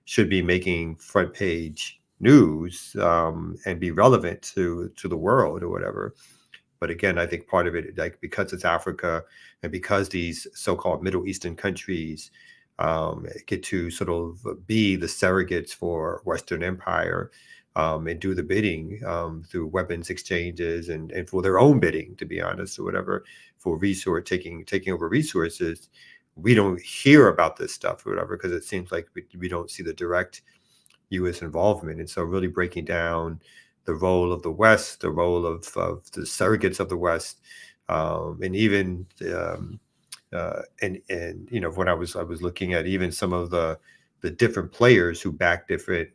should be making front page news and be relevant to the world or whatever. But again, I think part of it, like because it's Africa and because these so-called Middle Eastern countries get to sort of be the surrogates for Western empire and do the bidding through weapons exchanges and for their own bidding, to be honest, or whatever, for taking over resources, we don't hear about this stuff or whatever, because it seems like we don't see the direct U.S. involvement. And so really breaking down the role of the West, the role of the surrogates of the West, and even and you know, when I was looking at even some of the different players who back different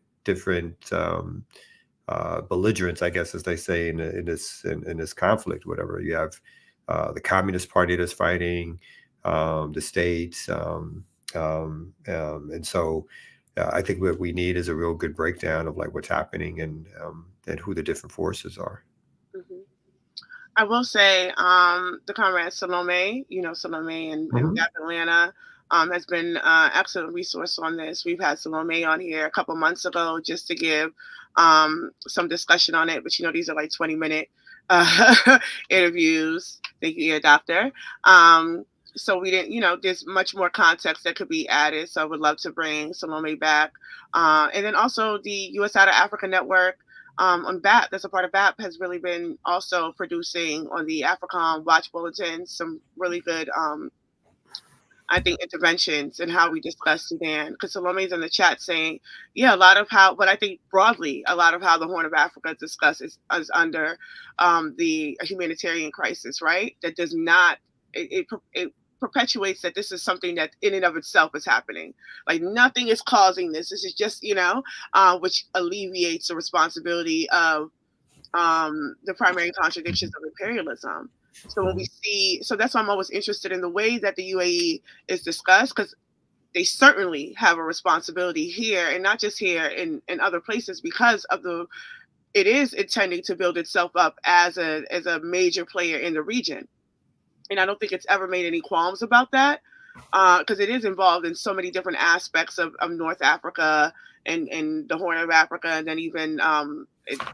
belligerents, I guess, as they say in this conflict, whatever. You have the Communist Party that's fighting the states, and so I think what we need is a real good breakdown of like what's happening and who the different forces are. Mm-hmm. I will say the comrade Salome, Salome and Gap Atlanta has been an excellent resource on this. We've had Salome on here a couple months ago just to give some discussion on it, but these are like 20-minute interviews. Thank you, doctor. So we didn't, there's much more context that could be added. So I would love to bring Salome back. And then also the U.S. Out of Africa Network on BAP, that's a part of BAP, has really been also producing on the AFRICOM Watch Bulletin some really good, I think, interventions in how we discuss Sudan. Because Salome's in the chat saying, a lot of how, but I think broadly, a lot of how the Horn of Africa is discussed is under the humanitarian crisis, right? That does not, it perpetuates that this is something that in and of itself is happening. Like nothing is causing this. This is just, which alleviates the responsibility of the primary contradictions of imperialism. So when we see, so that's why I'm always interested in the way that the UAE is discussed, because they certainly have a responsibility here, and not just here, in other places, because of it is intending to build itself up as a major player in the region. And I don't think it's ever made any qualms about that, because it is involved in so many different aspects of North Africa and the Horn of Africa, and then even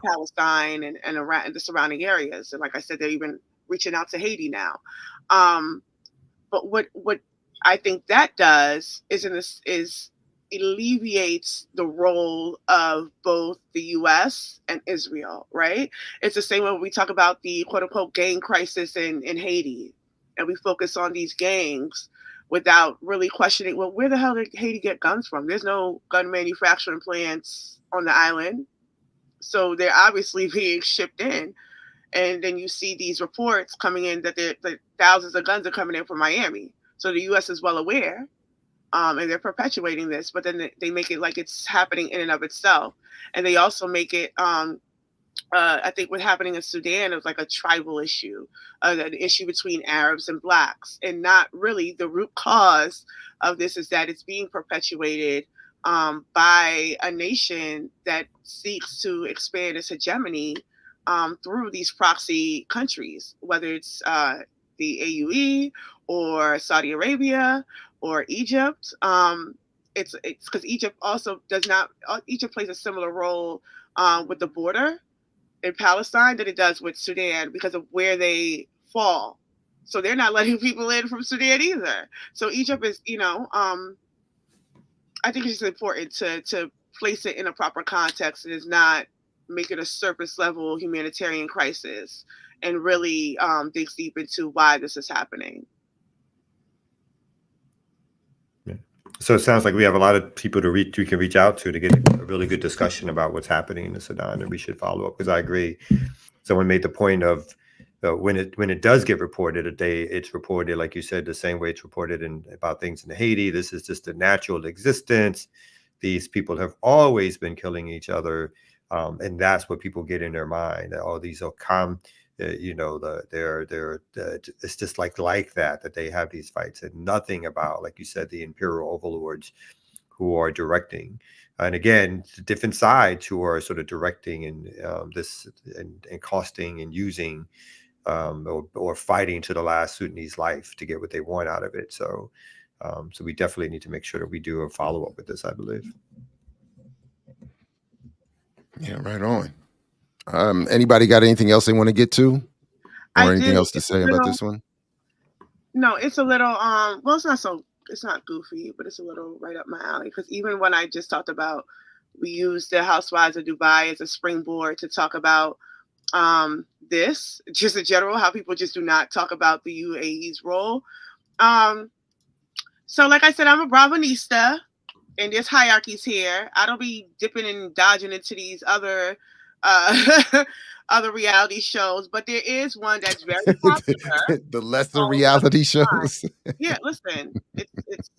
Palestine and around and the surrounding areas. And like I said, they're even reaching out to Haiti now. But what I think that does is alleviates the role of both the U.S. and Israel, right? It's the same when we talk about the quote unquote gang crisis in Haiti. And we focus on these gangs without really questioning, well, where the hell did Haiti get guns from? There's no gun manufacturing plants on the island. So they're obviously being shipped in. And then you see these reports coming in that thousands of guns are coming in from Miami. So the U.S. is well aware, and they're perpetuating this. But then they make it like it's happening in and of itself. And they also make it I think what's happening in Sudan is like a tribal issue, an issue between Arabs and Blacks, and not really the root cause of this is that it's being perpetuated by a nation that seeks to expand its hegemony through these proxy countries, whether it's the AUE or Saudi Arabia or Egypt. It's because Egypt also Egypt plays a similar role with the border in Palestine than it does with Sudan because of where they fall. So they're not letting people in from Sudan either. So Egypt is, I think it's just important to place it in a proper context and is not make it a surface level humanitarian crisis and really digs deep into why this is happening. Yeah. So it sounds like we have a lot of people we can reach out to get a really good discussion about what's happening in the Sudan, and we should follow up, because I agree. Someone made the point of when it does get reported, it's reported, like you said, the same way it's reported about things in Haiti. This is just a natural existence. These people have always been killing each other, and that's what people get in their mind. All these it's just like that they have these fights, and nothing about, like you said, the imperial overlords who are directing. And again, different sides who are sort of directing and this and costing and using or fighting to the last Sudanese life to get what they want out of it. So we definitely need to make sure that we do a follow up with this, I believe. Yeah, right on. Anybody got anything else they want to get to, or anything else to say about this one? No, it's a little well, it's not goofy, but it's a little right up my alley, because even when I just talked about, we used the Housewives of Dubai as a springboard to talk about this, just in general, how people just do not talk about the UAE's role. So like I said, I'm a Bravoista, and there's hierarchies here. I don't be dipping and dodging into these other other reality shows, but there is one that's very popular. The lesser reality shows. Yeah, listen, it's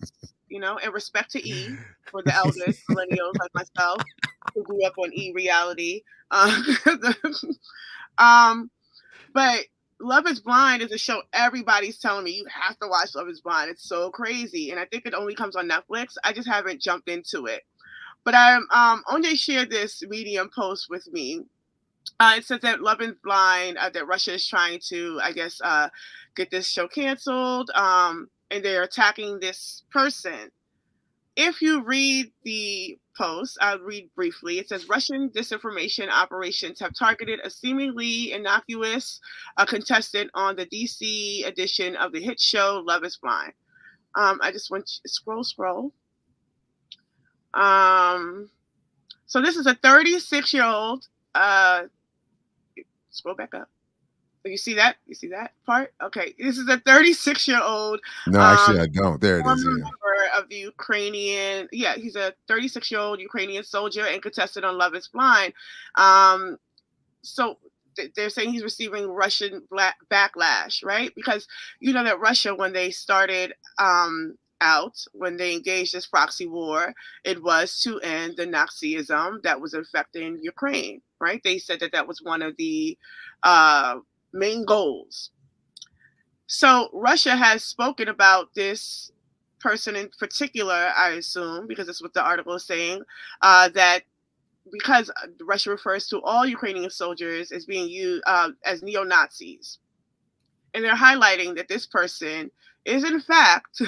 and respect to E for the elders, millennials like myself, who grew up on E reality. But Love is Blind is a show everybody's telling me you have to watch. Love is Blind. It's so crazy, and I think it only comes on Netflix. I just haven't jumped into it. But Onye shared this Medium post with me. It says that Love is Blind, that Russia is trying to, I guess, get this show canceled, and they're attacking this person. If you read the post, I'll read briefly. It says Russian disinformation operations have targeted a seemingly innocuous contestant on the DC edition of the hit show Love is Blind. I just went scroll. So this is a 36-year-old. Scroll back up. You see that? You see that part? Okay. This is a 36-year-old. No, actually, I don't. There it is. Member of the Ukrainian. Yeah, he's a 36-year-old Ukrainian soldier and contested on Love is Blind. So they're saying he's receiving Russian backlash, right? Because you know that Russia, when they started when they engaged this proxy war, it was to end the Nazism that was affecting Ukraine, right? They said that was one of the main goals. So Russia has spoken about this person in particular, I assume, because that's what the article is saying, that because Russia refers to all Ukrainian soldiers as being used as neo-Nazis. And they're highlighting that this person is in fact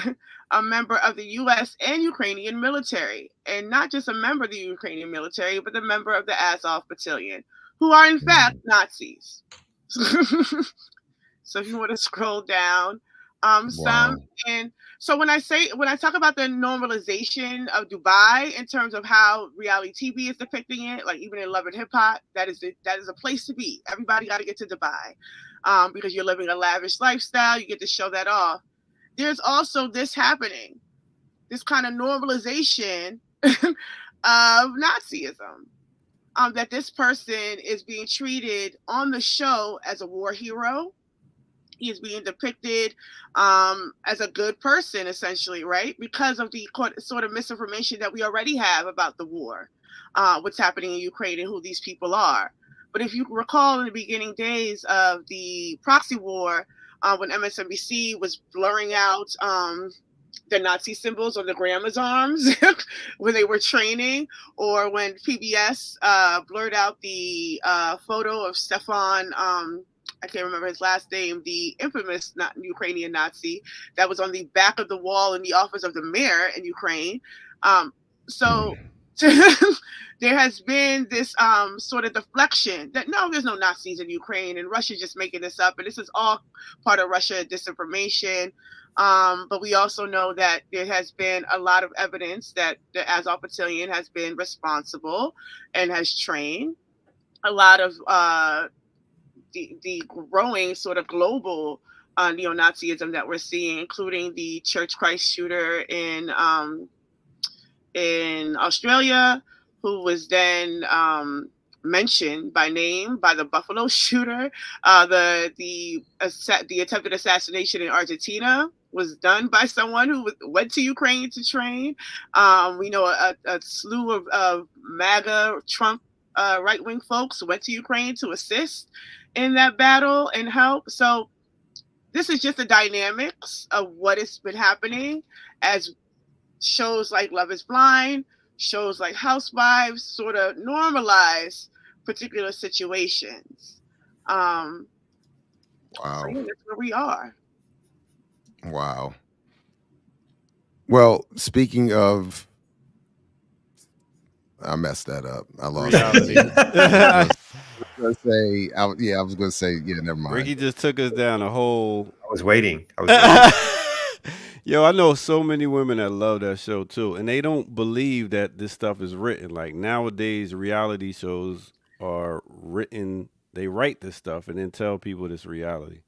a member of the U.S. and Ukrainian military, and not just a member of the Ukrainian military, but a member of the Azov Battalion, who are in fact Nazis. So if you want to scroll down, and so when I talk about the normalization of Dubai in terms of how reality TV is depicting it, like even in Love and Hip Hop, that is a place to be. Everybody got to get to Dubai because you're living a lavish lifestyle. You get to show that off. There's also this happening, this kind of normalization of Nazism, that this person is being treated on the show as a war hero. He is being depicted as a good person, essentially, right? Because of the sort of misinformation that we already have about the war, what's happening in Ukraine and who these people are. But if you recall in the beginning days of the proxy war, when MSNBC was blurring out the Nazi symbols on the grandma's arms when they were training, or when PBS blurred out the photo of Stefan, I can't remember his last name, the infamous Ukrainian Nazi that was on the back of the wall in the office of the mayor in Ukraine. So there has been this sort of deflection that no, there's no Nazis in Ukraine and Russia's just making this up. And this is all part of Russia disinformation. But we also know that there has been a lot of evidence that the Azov Battalion has been responsible and has trained a lot of the growing sort of global neo-Nazism that we're seeing, including the Church Christ shooter in in Australia, who was then mentioned by name by the Buffalo shooter. The attempted assassination in Argentina was done by someone who went to Ukraine to train. We know a slew of MAGA Trump right-wing folks went to Ukraine to assist in that battle and help. So this is just the dynamics of what has been happening as shows like Love is Blind, shows like Housewives sort of normalize particular situations. Wow. So yeah, that's where we are. Wow. Well, speaking of, I messed that up. I lost it. I was gonna say, never mind. Ricky just took us down a whole. I was waiting. Yo, I know so many women that love that show too, and they don't believe that this stuff is written. Like nowadays, reality shows are written. They write this stuff and then tell people this reality,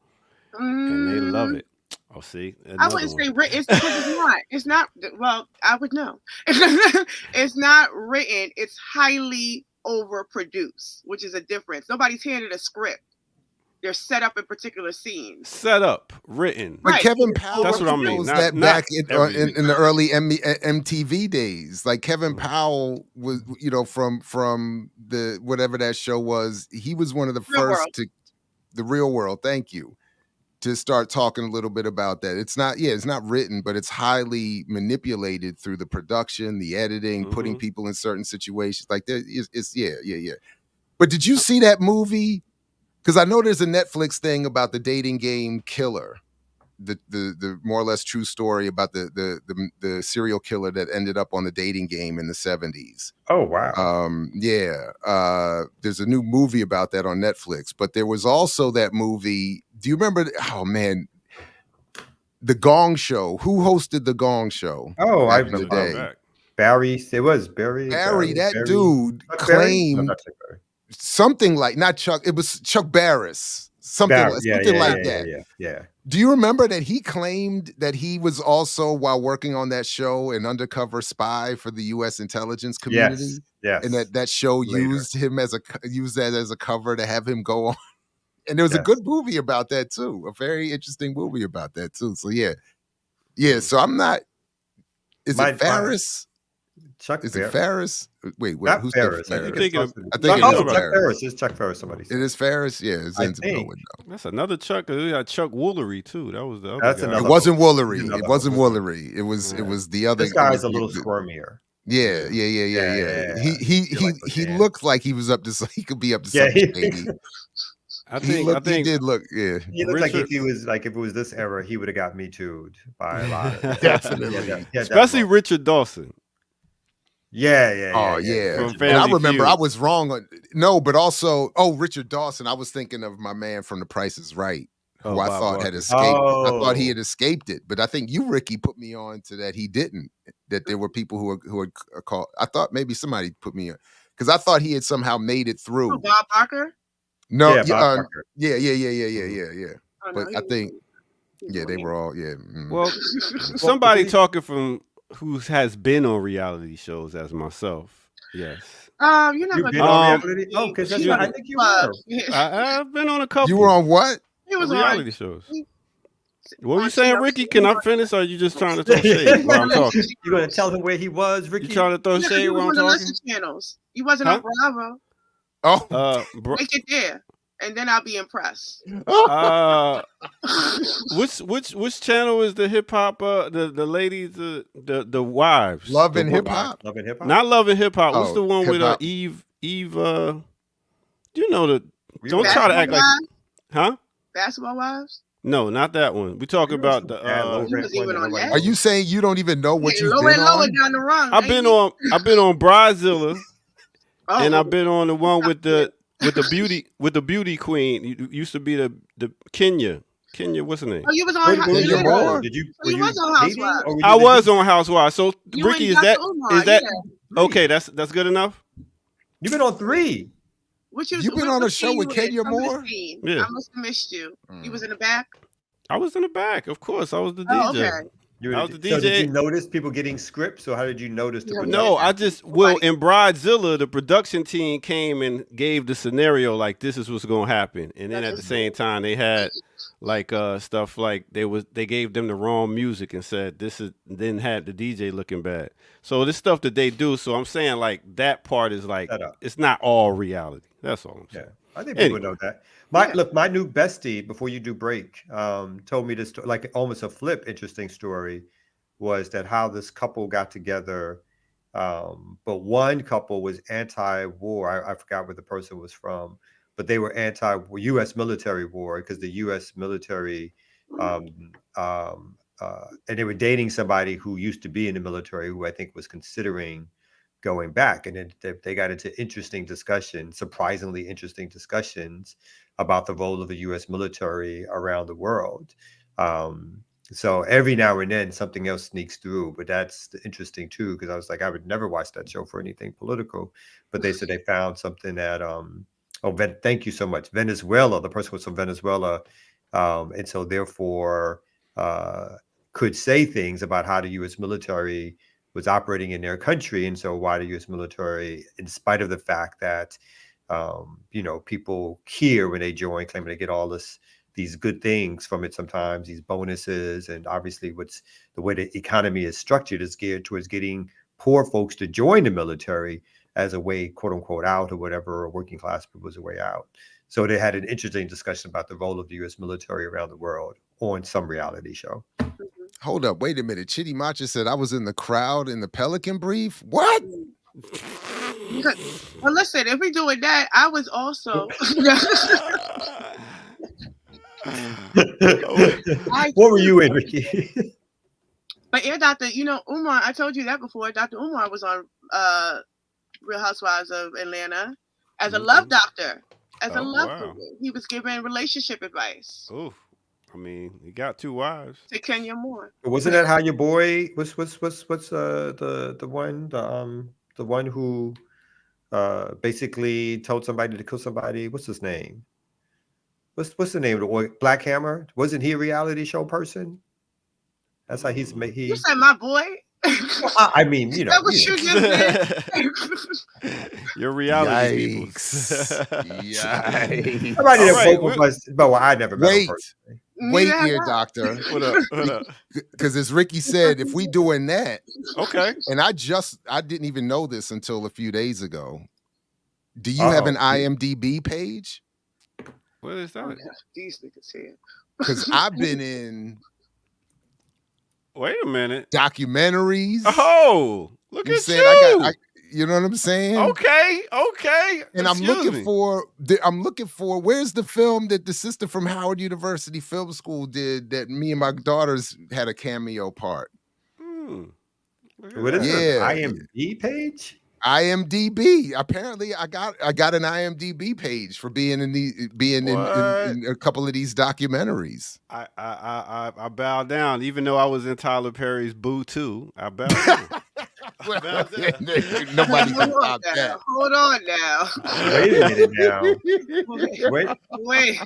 and they love it. Oh, see, I wouldn't say written. It's because it's not. It's not. Well, I would know. It's not written. It's highly overproduced, which is a difference. Nobody's handed a script. They're set up in particular scenes. Set up, written. But Right. Kevin Powell, That's what I mean. was Not- that not back in the early MTV days. Like Kevin Powell was, from the whatever that show was. He was one of the Real first World. to the Real World. Thank you. To start talking a little bit about that. It's not written, but it's highly manipulated through the production, the editing, putting people in certain situations. Like yeah. But did you see that movie? Because I know there's a Netflix thing about the dating game killer, the more or less true story about the serial killer that ended up on the dating game in the 70s. Oh wow. There's a new movie about that on Netflix, but there was also that movie. Do you remember? Oh man, The Gong Show. Who hosted The Gong Show? Oh, I back in the remember. day. Barry. It was Barry. Barry, that Barry. dude Chuck Berry? No, claimed not Chuck Berry. something like, not Chuck. It was Chuck Barris. Something Barry, like that. Yeah. Do you remember that he claimed that he was also, while working on that show, an undercover spy for the U.S. intelligence community? Yes. And that show Later. used that as a cover to have him go on. And there was a good movie about that too. A very interesting movie about that too. So yeah. So I'm not. Is it Ferris? Chuck Is Berry. it Ferris? Wait, Not who's Ferris. I Ferris? think it's I think it Chuck is Ferris. Ferris. It's Chuck Ferris. Somebody said. It is Ferris. Yeah, it's I into think. window. That's another Chuck. We got Chuck Woolery too. That was the other That's guy. another It wasn't Woolery. Another It wasn't one. Woolery. It was the other. This guy's a it was little the- squirmier. Yeah. Yeah. He looked like he was up to. He could be up to Yeah, something. Maybe. I He think did look. Yeah. He looked like Richard- if it was this era, he would have got me too'd by a lot. Of Definitely. especially Richard Dawson. Yeah. Oh yeah. From And I Family remember Feud. I was wrong on but also Richard Dawson. I was thinking of my man from The Price is Right, who I Bob thought Barker. had escaped. I thought he Oh. had escaped it, but I think you, Ricky, put me on to that he didn't. That there were people who had called. I thought maybe somebody put me on because I thought he had somehow made it through. Oh, Bob Barker. No, Yeah, Bob Barker. yeah. Oh, But no, I think he- they were all Well, somebody talking from who has been on reality shows as myself. Yes, you're not You've gonna been Um, on reality? Oh, because you- I think you were. I've been on a couple. You were on what? He was reality on. shows. he- What were you on saying, TLC. Ricky? Can I finish, or are you just trying to throw shade while I'm talking? You're gonna tell him where he was, Ricky? You trying to throw Yeah, shade you while I'm was on the talking? lesson channels. You wasn't on Bravo. Oh, Make it there, and then I'll be impressed. Which channel is the hip hop? The ladies, the wives. Love and The- Hip Hop. Love and Hip Hop. Not Love and Hip Hop. What's Oh, the one with Hip-Hop. Eve? You know the. We Don't were- try to act like. Wives? Huh? Basketball Wives. No, not that one. We talking about the. Yeah, low He rent was even one that on nobody that. Are you saying you don't even know what Yeah, you've lower been and lower on? down the rung. I've been on Bridezilla, Oh, and I've been on the one with the beauty queen. It used to be the Kenya. What's her name? Oh, you was Where on. did you Yeah. go? Did you? So you were was on dating, Housewives. or were you I the- was on Housewives. So You Ricky, and is that Dr. Umar, is that yeah. okay? That's good enough. You've been on 3. You've been on a show with Kenya Moore? Yeah. I must have missed you. You Mm. was in the back. I was in the back, of course. I was the Oh, DJ. okay. I was the So did DJ. you notice people getting scripts, or how did you notice the production? No, I just in Bridezilla, the production team came and gave the scenario like this is what's gonna happen, and then at the same time they had like stuff like they gave them the wrong music and said this is, then had the DJ looking bad. So this stuff that they do. So I'm saying like that part is like it's not all reality. That's all I'm saying. Yeah, I think people know that. My new bestie, before you do break, told me this, like almost a flip interesting story, was that how this couple got together. But one couple was anti-war. I forgot where the person was from, but they were anti-U.S. military war because the U.S. military, and they were dating somebody who used to be in the military, who I think was considering going back, and then they got into interesting discussions, surprisingly interesting discussions about the role of the U.S. military around the world. So every now and then something else sneaks through, but that's interesting too, because I was like, I would never watch that show for anything political, but they said they found something that, thank you so much, Venezuela, the person was from Venezuela, and so therefore could say things about how the U.S. military was operating in their country, and so why the U.S. military, in spite of the fact that people here when they join, claiming they get all these good things from it, sometimes these bonuses, and obviously the way the economy is structured is geared towards getting poor folks to join the military as a way, quote unquote, out, or whatever, or working class people as a way out. So they had an interesting discussion about the role of the U.S. military around the world on some reality show. Hold up, wait a minute. Chitty Macha said I was in the crowd in the Pelican Brief. What? Well, listen, if we're doing that, I was also. What were you in, Ricky? But Dr. Umar, I told you that before. Dr. Umar was on Real Housewives of Atlanta as a love doctor. He was giving relationship advice. Oh. I mean, he got 2 wives. To Kenya Moore. Wasn't that how your boy what's the one who basically told somebody to kill somebody? What's his name? What's the name of the Black Hammer? Wasn't he a reality show person? That's how he's made. You said my boy. I mean, That was you just said. Your reality people. Yikes. Somebody that vote was, but I never met him personally. Wait here, doctor. What up? Because as Ricky said, if we doing that, okay. And I didn't even know this until a few days ago. Do you have an IMDb page? What is that? These niggas here. Because I've been in. Wait a minute. Documentaries. Oh, look at you. You know what I'm saying? Okay. And I'm looking for where's the film that the sister from Howard University Film School did that me and my daughters had a cameo part. What is it? IMDb page? IMDb. Apparently, I got an IMDb page for being in a couple of these documentaries. I bow down, even though I was in Tyler Perry's Boo 2. I bow down. Nobody can stop that. Hold on now. Wait a minute now. Wait.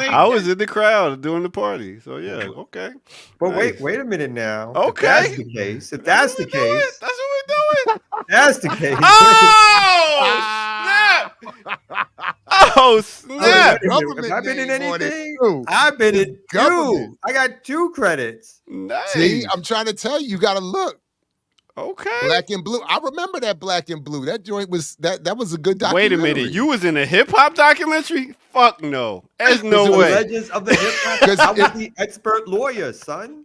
I was in the crowd during the party, so yeah, okay. But nice. wait a minute now. Okay. If that's the case, that's what we're doing. That's the case. Oh snap! Have I been in anything? I've been in 2. I got 2 credits. Nice. See, I'm trying to tell you, you got to look. Okay. Black and Blue. I remember that Black and Blue. That joint was that was a good documentary. Wait a minute. You was in a hip hop documentary? Fuck no. There's no way. Legends of the hip hop. I was the expert lawyer, son.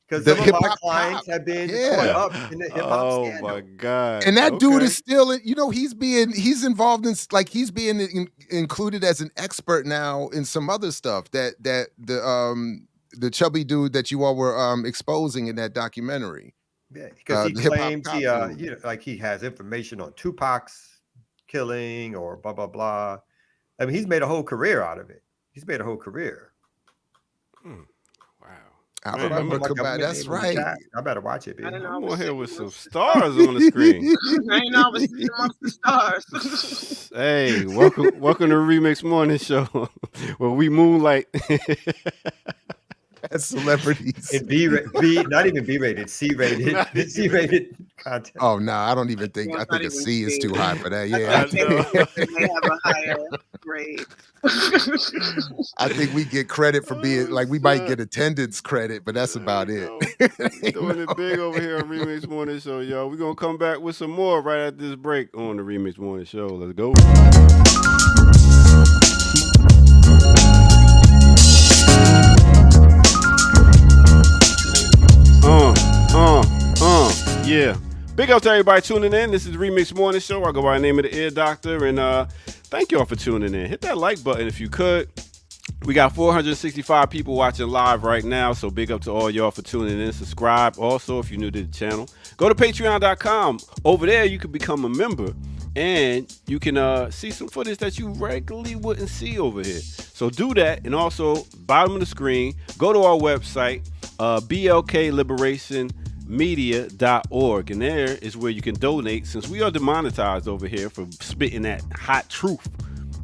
Because some of my clients have been caught up in the hip hop scandal. Oh my god! And that dude is still, he's involved in he's being included as an expert now in some other stuff that the chubby dude that you all were exposing in that documentary. Yeah, because he claims he has information on Tupac's killing or blah blah blah. I mean, he's made a whole career out of it. Wow. I remember. That's right. I better watch it. I don't know. I'm on here with some stars on the screen. I know I was sitting amongst the stars. Hey, welcome to Remix Morning Show, where we moonlight. as celebrities. It not even B-rated, C-rated, C-rated content. Oh no, I don't even think. Well, I it's think not a even C is C. too high for that. I Yeah, think they have a higher grade. I think we get credit for being like we might get attendance credit, but that's about it. We doing it big over here on Remix Morning Show, y'all. We're gonna come back with some more right after this break on the Remix Morning Show. Let's go. Yeah. Big up to everybody tuning in. This is the Remix Morning Show. I go by the name of the Ear Doctor, and thank y'all for tuning in. Hit that like button if you could. We got 465 people watching live right now, so big up to all y'all for tuning in. Subscribe also if you're new to the channel. Go to patreon.com. Over there, you can become a member, and you can see some footage that you regularly wouldn't see over here. So do that, and also, bottom of the screen, go to our website, blkliberationmedia.org, and there is where you can donate, since we are demonetized over here for spitting that hot truth.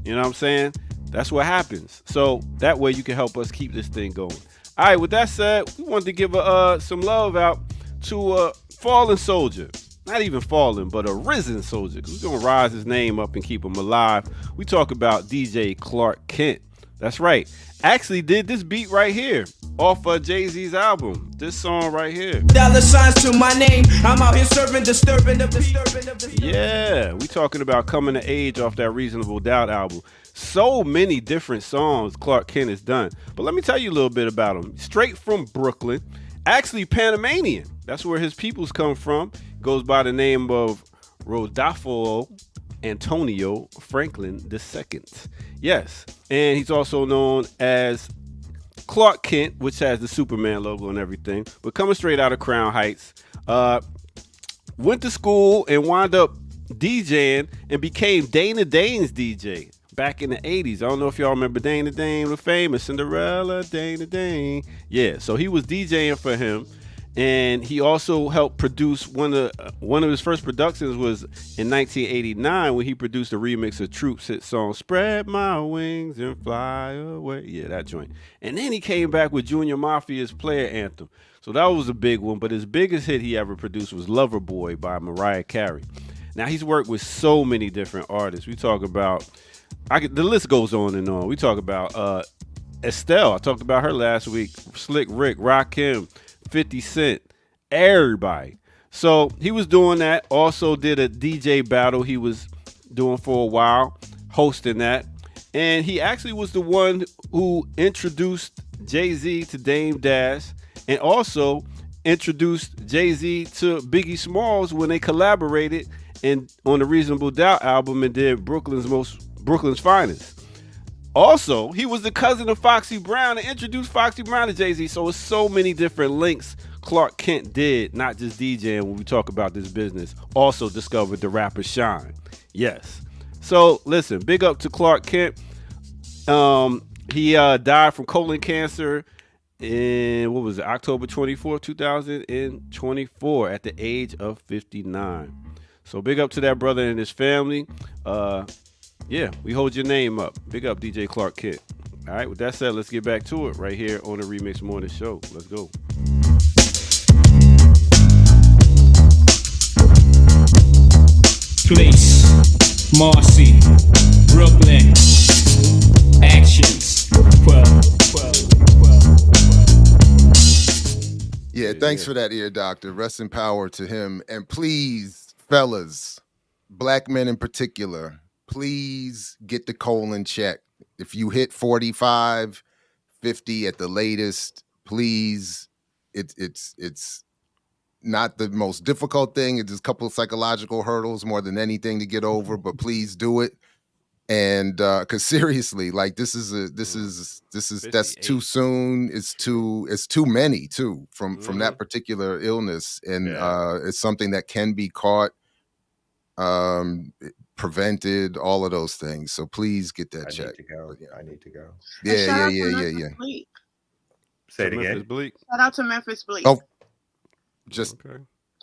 You know what I'm saying? That's what happens. So that way you can help us keep this thing going. All right, with that said, we wanted to give some love out to a fallen soldier. Not even fallen, but a risen soldier. We're going to rise his name up and keep him alive. We talk about DJ Clark Kent. That's right. Actually did this beat right here off of Jay-Z's album. This song right here. Dollar signs to my name. I'm out here serving, disturbing. Yeah, we talking about Coming to Age off that Reasonable Doubt album. So many different songs Clark Kent has done. But let me tell you a little bit about him. Straight from Brooklyn. Actually Panamanian. That's where his peoples come from. Goes by the name of Rodolfo Antonio Franklin II. Yes. And he's also known as Clark Kent, which has the Superman logo and everything. But coming straight out of Crown Heights. Went to school and wound up DJing and became Dana Dane's DJ back in the 80s. I don't know if y'all remember Dana Dane, the famous Cinderella Dana Dane. Yeah, so he was DJing for him. And he also helped produce one of his first productions was in 1989 when he produced a remix of Troop's hit song "Spread My Wings and Fly Away." Yeah, that joint. And then he came back with Junior Mafia's Player Anthem. So that was a big one. But his biggest hit he ever produced was "Lover Boy" by Mariah Carey. Now he's worked with so many different artists. We talk about the list goes on and on. We talk about Estelle. I talked about her last week. Slick Rick, Rakim, 50 Cent, everybody. So he was doing that. Also did a DJ battle he was doing for a while, hosting that. And he actually was the one who introduced Jay-Z to Dame Dash and also introduced Jay-Z to Biggie Smalls when they collaborated on the Reasonable Doubt album and did Brooklyn's Finest. Also, he was the cousin of Foxy Brown and introduced Foxy Brown to Jay-Z. So it's so many different links Clark Kent did, not just DJing when we talk about this business. Also discovered the rapper Shine. Yes. So listen, big up to Clark Kent. He died from colon cancer in, October 24th, 2024 at the age of 59. So big up to that brother and his family. Yeah, we hold your name up. Big up DJ Clark Kent. All right, with that said, let's get back to it right here on the Remix Morning Show. Let's go. Place, Marcy, Brooklyn, actions, 12. Yeah, thanks for that, Ear Doctor. Rest in power to him. And please, fellas, black men in particular, please get the colon checked. If you hit 45, 50 at the latest, please, it's not the most difficult thing. It's just a couple of psychological hurdles more than anything to get over, but please do it. And because seriously, like that's too soon. It's too many too from that particular illness, and it's something that can be caught, prevented, all of those things. So please get that checked. I need to go. Yeah. Say it again. Shout out to Memphis Bleak. Oh, just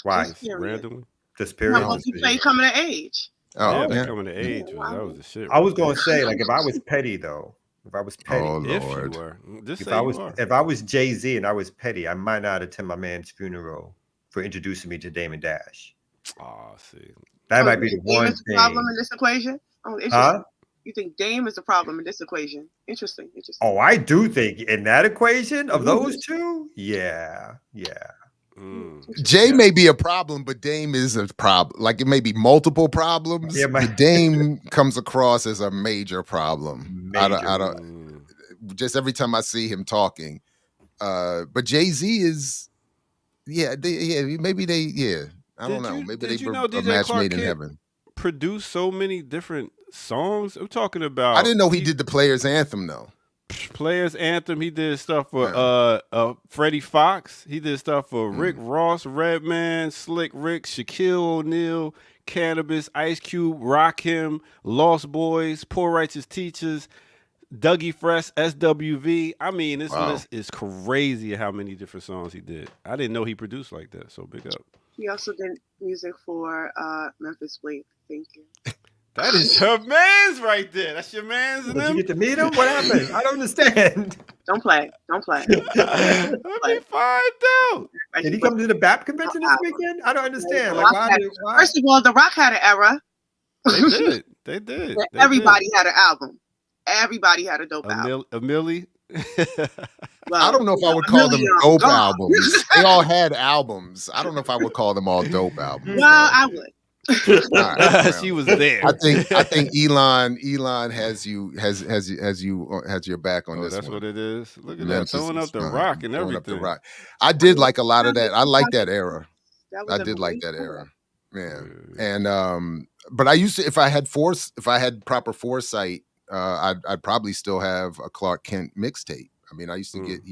why? Just period. Randomly. Just period. No, he played Coming to Age. Oh, yeah, yeah. Coming to Age. That was the shit. I was going to say, like, if I was petty though, If I was petty, Oh If Lord. you were. Just if say I you was are. if I was Jay-Z and I was petty, I might not attend my man's funeral for introducing me to Damon Dash. Oh, see. That So might you be the think Dame one is the problem thing. in this equation? Oh, interesting. Huh? You think Dame is the problem in this equation? Interesting. Oh, I do think in that equation of those Mm-hmm. two, yeah. Jay may be a problem, but Dame is a problem. Like it may be multiple problems, Yeah, but Dame comes across as a major problem. I don't Mm. just every time I see him talking. But Jay-Z is, maybe they, I don't know. Maybe Did they you were know a DJ match Clark made in Kent heaven. produced so many different songs? I'm talking about. I didn't know he did the Players Anthem though. Players Anthem. He did stuff for Yeah. Freddie Fox. He did stuff for Rick Ross, Redman, Slick Rick, Shaquille O'Neal, Cannabis, Ice Cube, Rakim, Lost Boys, Poor Righteous Teachers, Dougie Fresh, SWV. I mean, this Wow. list is crazy how many different songs he did. I didn't know he produced like that, so big up. He also did music for Memphis Bleak. Thank you. That is her man's right there. That's your man's and Did you them. get to meet him? What happened? I don't understand. Don't play. Don't play. Let me find out. Did he come to the BAP convention this weekend? I don't understand. The Like, Rock why? First of all, The Rock had an era. They did. Everybody had an album. Everybody had a dope album. A Millie. Well, I don't know if I would call them dope albums. They all had albums. I don't know if I would call them all dope albums. Well, I would. All right, well, She was there. I think Elon has your back on this That's one. what it is. Look at Memphis that, throwing is up the fine. rock and Throwing up the everything. rock. I did like a lot of that. I like that era. That was I did like that amazing. era. Yeah. And but I used to, if I had proper foresight, I'd probably still have a Clark Kent mixtape. I mean, he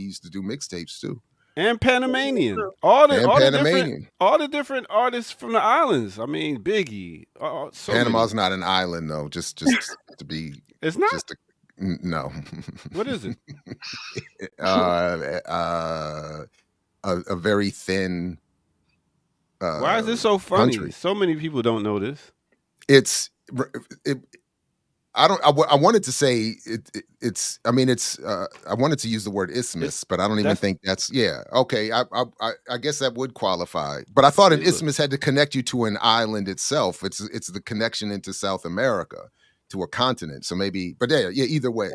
used to do mixtapes too. And Panamanian, all the different artists from the islands. I mean, Biggie. So Panama's not an island, though. Just to be, it's not. No. What is it? A very thin. Why is this so funny? Country. So many people don't know this. I wanted to say it's. I mean, it's. I wanted to use the word isthmus, but I don't even think that's. Yeah. Okay. I guess that would qualify. But I thought an isthmus had to connect you to an island itself. It's the connection into South America, to a continent. So maybe. But yeah. Either way.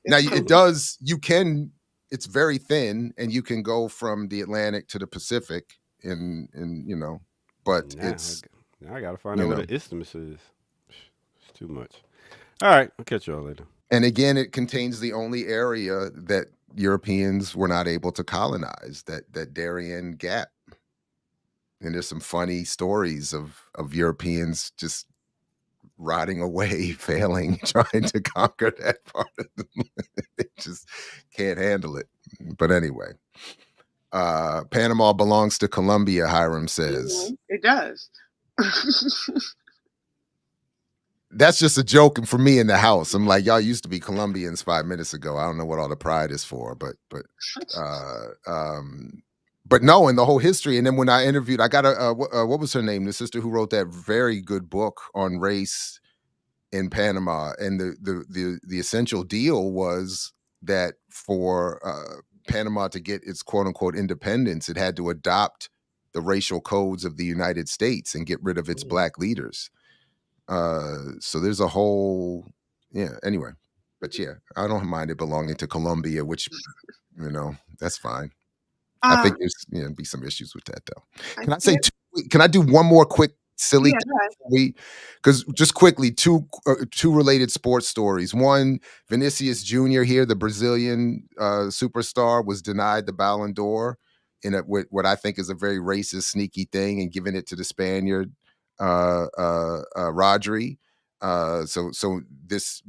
Now it does. You can. It's very thin, and you can go from the Atlantic to the Pacific, and you know. But now I gotta find out what an isthmus is. It's too much. All right, I'll catch y'all later. And again, it contains the only area that Europeans were not able to colonize, that Darien Gap. And there's some funny stories of Europeans just rotting away, failing, trying to conquer that part of the land. They just can't handle it. But anyway, Panama belongs to Colombia, Hiram says. It does. That's just a joke for me in the house. I'm like, y'all used to be Colombians 5 minutes ago. I don't know what all the pride is for, but knowing the whole history. And then when I interviewed, I got what was her name? The sister who wrote that very good book on race in Panama. And the essential deal was that for Panama to get its quote unquote independence, it had to adopt the racial codes of the United States and get rid of its black leaders. So there's a whole, anyway, but I don't mind it belonging to Colombia, which, that's fine. I think there's, be some issues with that though. Can I do one more quick silly, because just quickly, two related sports stories. One, Vinicius Jr. here, the Brazilian superstar, was denied the Ballon d'Or in what I think is a very racist, sneaky thing, and giving it to the Spaniard, Rodri. So this,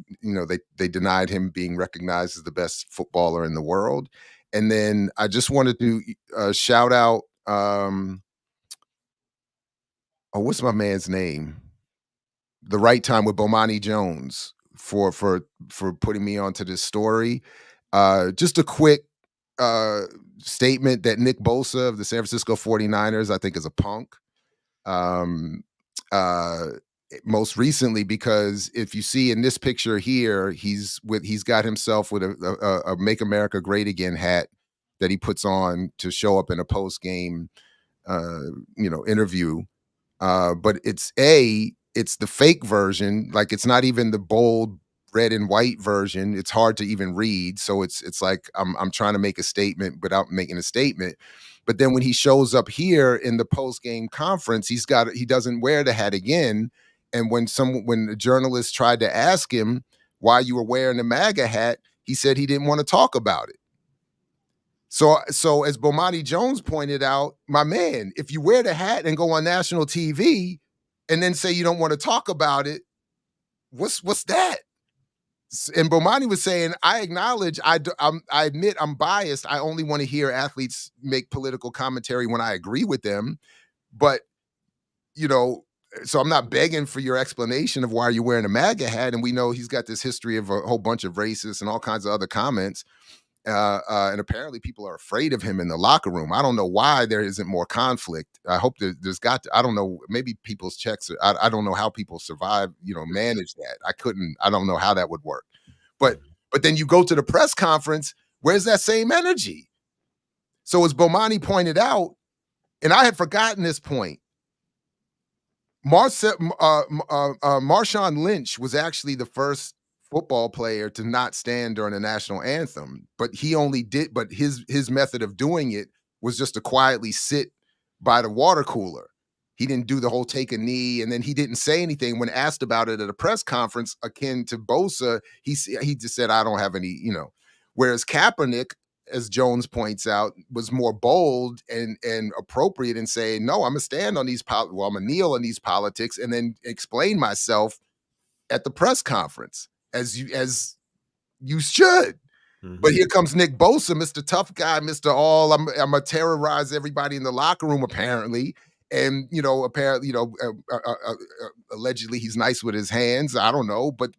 they denied him being recognized as the best footballer in the world. And then I just wanted to shout out, what's my man's name? The Right Time with Bomani Jones for putting me onto this story. Just a quick statement that Nick Bosa of the San Francisco 49ers, I think, is a punk. most recently, because if you see in this picture here, he's got himself with a Make America Great Again hat that he puts on to show up in a post-game interview. But it's the fake version. Like, it's not even the bold red and white version. It's hard to even read. So it's like I'm trying to make a statement without making a statement. But then when he shows up here in the post-game conference, he doesn't wear the hat again. And when the journalist tried to ask him why you were wearing the MAGA hat, he said he didn't want to talk about it. So as Bomani Jones pointed out, my man, if you wear the hat and go on national TV and then say you don't want to talk about it, what's that? And Bomani was saying, I acknowledge, I admit I'm biased. I only want to hear athletes make political commentary when I agree with them. But, so I'm not begging for your explanation of why you're wearing a MAGA hat. And we know he's got this history of a whole bunch of racist and all kinds of other comments. And apparently people are afraid of him in the locker room. I don't know why there isn't more conflict. I hope there's got to, I don't know, maybe people's checks. I don't know how people survive, manage that. I don't know how that would work. But then you go to the press conference, where's that same energy? So as Bomani pointed out, and I had forgotten this point, Marshawn Lynch was actually the first football player to not stand during the national anthem, but his method of doing it was just to quietly sit by the water cooler. He didn't do the whole take a knee, and then he didn't say anything when asked about it at a press conference akin to Bosa. He just said, I don't have any, whereas Kaepernick, as Jones points out, was more bold and appropriate in saying, no, I'm gonna stand on these I'm gonna kneel on these politics and then explain myself at the press conference as you should. Mm-hmm. But here comes Nick Bosa, Mr. Tough Guy, Mr. I'm gonna terrorize everybody in the locker room apparently. And, apparently, allegedly he's nice with his hands. I don't know, but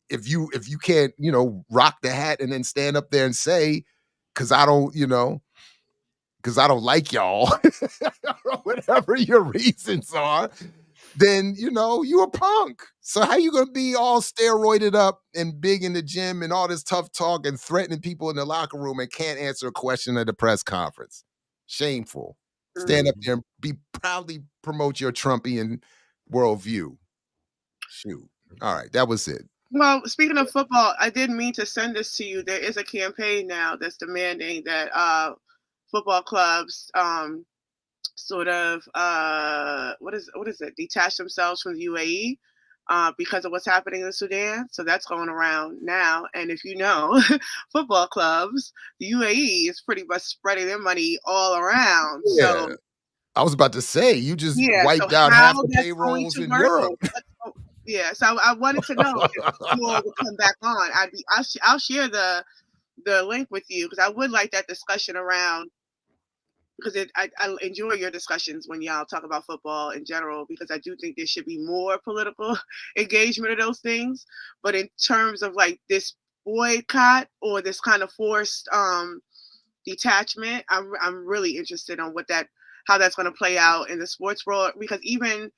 if you can't, rock the hat and then stand up there and say, because I don't like y'all, or whatever your reasons are, then, you a punk. So how you going to be all steroided up and big in the gym and all this tough talk and threatening people in the locker room and can't answer a question at the press conference? Shameful. Stand up there and proudly promote your Trumpian worldview. Shoot. All right, that was it. Well, speaking of football, I didn't mean to send this to you. There is a campaign now that's demanding that football clubs sort of what is it? Detach themselves from the UAE because of what's happening in Sudan. So that's going around now. And if you know, football clubs, the UAE is pretty much spreading their money all around. Yeah. So I was about to say, you just wiped out half the payrolls in Europe. Yeah, so I wanted to know if you all would come back on. I'll share the link with you because I would like that discussion around, because I enjoy your discussions when y'all talk about football in general, because I do think there should be more political engagement of those things. But in terms of like this boycott or this kind of forced detachment, I'm really interested on how that's going to play out in the sports world, because even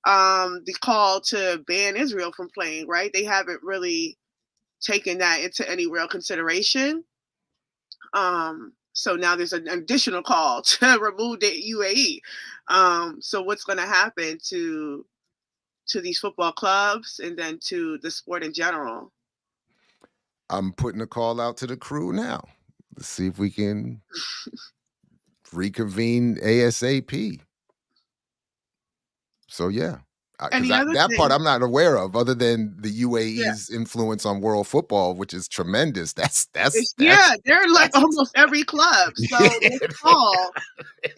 the call to ban Israel from playing, right? They haven't really taken that into any real consideration. So now there's an additional call to remove the UAE. So what's going to happen to these football clubs and then to the sport in general? I'm putting a call out to the crew now. Let's see if we can reconvene ASAP. So yeah, that part I'm not aware of, other than the UAE's influence on world football, which is tremendous. That's they're like almost every club. So this call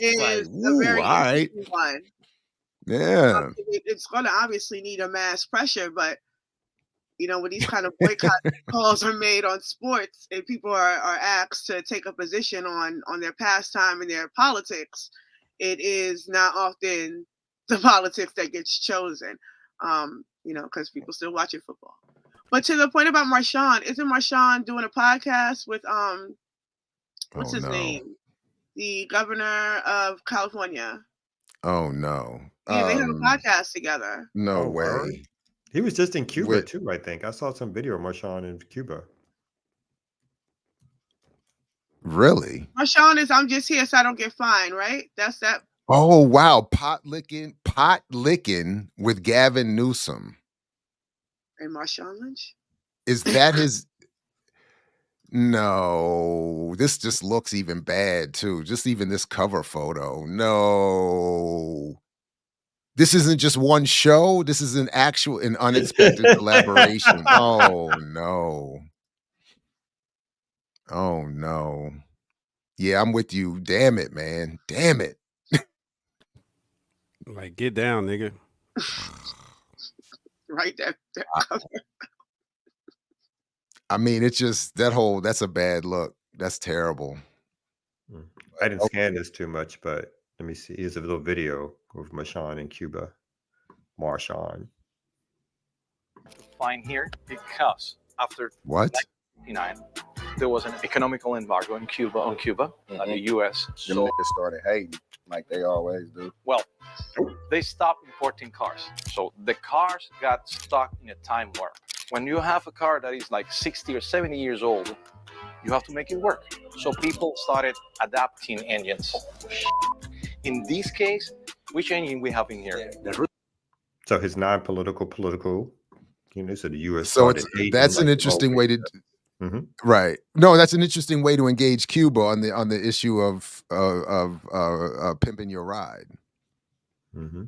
is a very interesting one. Yeah, it's going to obviously need a mass pressure, but when these kind of boycott calls are made on sports and people are asked to take a position on their pastime and their politics, it is not often the politics that gets chosen, because people still watching football. But to the point about Marshawn, isn't Marshawn doing a podcast with what's his name? The governor of California. Oh no. Yeah, they have a podcast together. No Oh, way. word? He was just in Cuba With- too, I think. I saw some video of Marshawn in Cuba. Really? Marshawn is I'm just here so I don't get fined, right? That's that. Oh wow, pot licking with Gavin Newsom. And Marshawn Lynch. Is that his? No, this just looks even bad too. Just even this cover photo. No, this isn't just one show. This is an unexpected collaboration. Oh no. Oh no. Yeah, I'm with you. Damn it, man. Damn it. Like, get down, nigga. Right, that cover. I mean, it's just that's a bad look. That's terrible. I didn't scan this too much, but let me see. Here's a little video of Marshawn in Cuba. Marshawn. Fine here because after What? 1999, there was an economical embargo in Cuba on Cuba, the U.S. Them So, niggas started hating like they always do. well, they stopped importing cars. So the cars got stuck in a time warp. When you have a car that is like 60 or 70 years old, you have to make it work. So people started adapting engines. In this case, which engine we have in here? So his non-political, political, so the U.S. So that's an interesting way to. Right. No, that's an interesting way to engage Cuba on the issue of pimping your ride. Mm-hmm.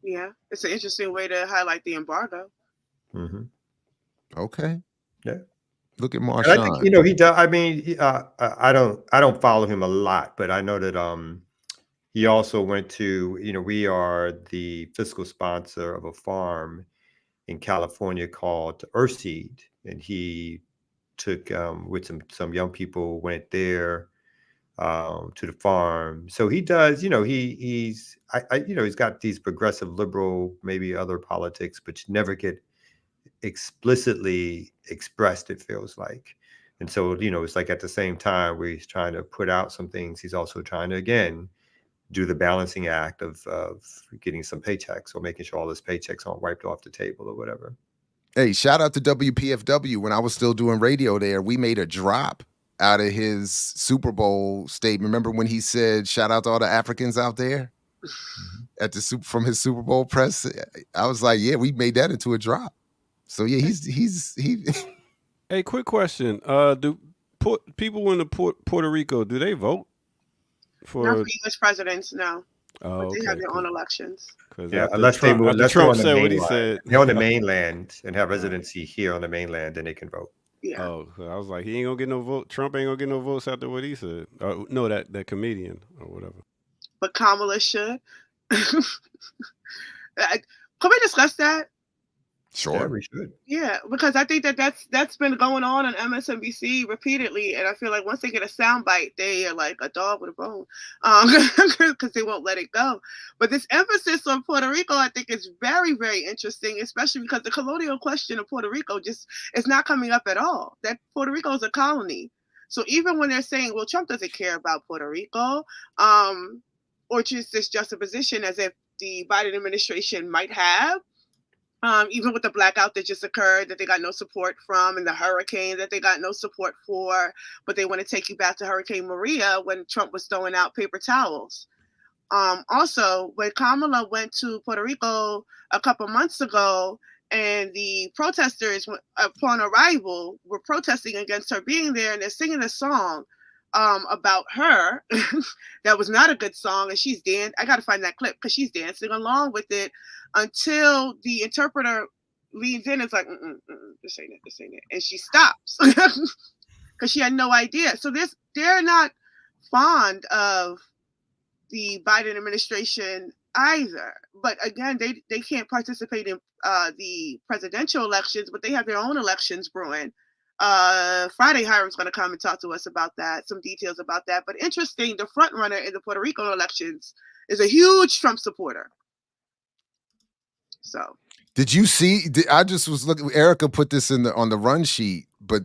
Yeah, it's an interesting way to highlight the embargo. Mm-hmm. Okay. Yeah. Look at And Marshawn. I think he does. I mean, I don't follow him a lot, but I know that he also went to. We are the fiscal sponsor of a farm in California called Earthseed, and he took with some young people, went there to the farm. So he does. He's got these progressive liberal, maybe other politics, but you never get explicitly expressed, it feels like. And so it's like at the same time where he's trying to put out some things, he's also trying to again do the balancing act of getting some paychecks or making sure all his paychecks aren't wiped off the table or whatever. Hey, shout out to WPFW. When I was still doing radio there, we made a drop out of his Super Bowl statement. Remember when he said, shout out to all the Africans out there at from his Super Bowl press? I was like, yeah, we made that into a drop. So yeah, he. Hey, quick question. Do people in Puerto Rico, do they vote for? Not for U.S. presidents, no. Oh, But they have their own elections. Yeah, unless Trump said what he said. They're on the mainland and have residency here on the mainland, then they can vote. Yeah. Oh, so I was like, he ain't gonna get no vote. Trump ain't gonna get no votes after what he said. No, that comedian or whatever. But Kamala should. Can we discuss that? Sure. Yeah, we should. Yeah, because I think that's been going on MSNBC repeatedly, and I feel like once they get a soundbite, they are like a dog with a bone, because they won't let it go. But this emphasis on Puerto Rico, I think, is very, very interesting, especially because the colonial question of Puerto Rico just is not coming up at all. That Puerto Rico is a colony, so even when they're saying, "Well, Trump doesn't care about Puerto Rico," or just this juxtaposition as if the Biden administration might have. Even with the blackout that just occurred that they got no support from, and the hurricane that they got no support for, but they want to take you back to Hurricane Maria when Trump was throwing out paper towels. Also, when Kamala went to Puerto Rico a couple months ago, and the protesters, upon arrival, were protesting against her being there, and they're singing a song about her that was not a good song, and she's I gotta find that clip because she's dancing along with it until the interpreter leans in and is like, this ain't it, and she stops because she had no idea. So they're not fond of the Biden administration either, but again, they can't participate in the presidential elections, but they have their own elections brewing. Friday, Hiram's going to come and talk to us about that, some details about that. But interesting, the front runner in the Puerto Rico elections is a huge Trump supporter. So, did you see? I just was looking. Erica put this on the run sheet, but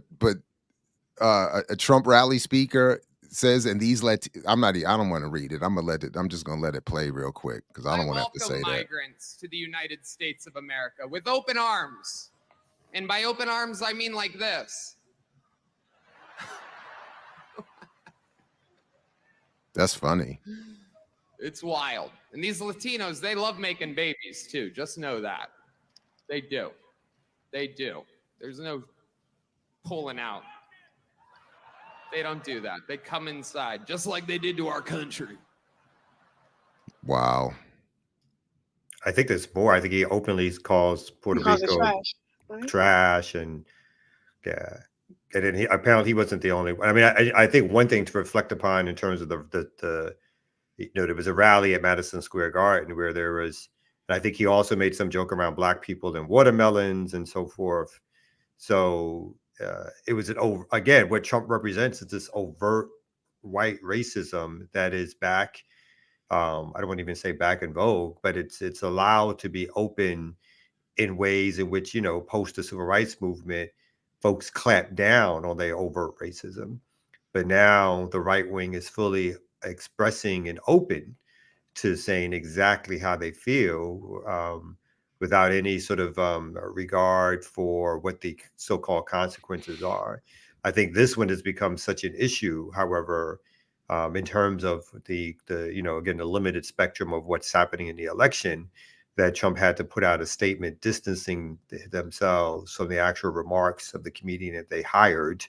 a Trump rally speaker says, and these I don't want to read it. I'm just gonna let it play real quick because I don't want to have to say welcome migrants to the United States of America with open arms. And by open arms, I mean like this. That's funny. It's wild. And these Latinos, they love making babies too. Just know that. They do. They do. There's no pulling out. They don't do that. They come inside, just like they did to our country. Wow. I think there's more. I think he openly calls Puerto Rico trash, right? trash, and yeah. And then apparently he wasn't the only one. I mean, I think one thing to reflect upon in terms of the there was a rally at Madison Square Garden where there was, and I think he also made some joke around black people and watermelons and so forth. So it was again, what Trump represents is this overt white racism that is back. I don't want to even say back in vogue, but it's allowed to be open in ways in which, post the civil rights movement, folks clamped down on their overt racism. But now the right wing is fully expressing and open to saying exactly how they feel without any sort of regard for what the so-called consequences are. I think this one has become such an issue, however, in terms of the again, the limited spectrum of what's happening in the election, that Trump had to put out a statement distancing themselves from the actual remarks of the comedian that they hired,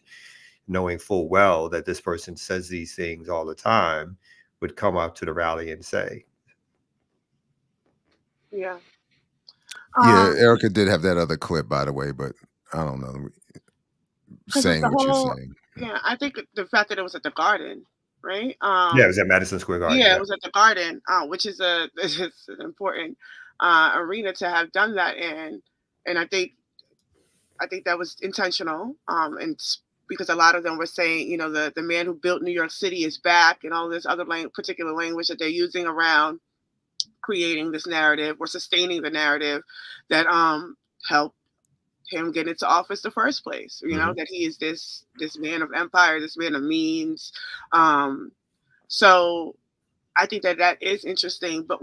knowing full well that this person says these things all the time, would come up to the rally and say. Yeah. Yeah, Erica did have that other clip, by the way, but I don't know. Saying what you're saying. Yeah, I think the fact that it was at the Garden, right? Yeah, it was at Madison Square Garden. Yeah, it was at the Garden, which is an important arena to have done that in, and I think that was intentional. And because a lot of them were saying, the man who built New York City is back, and all this other particular language that they're using around creating this narrative or sustaining the narrative that helped him get into office the first place. That he is this man of empire, this man of means. So I think that is interesting. But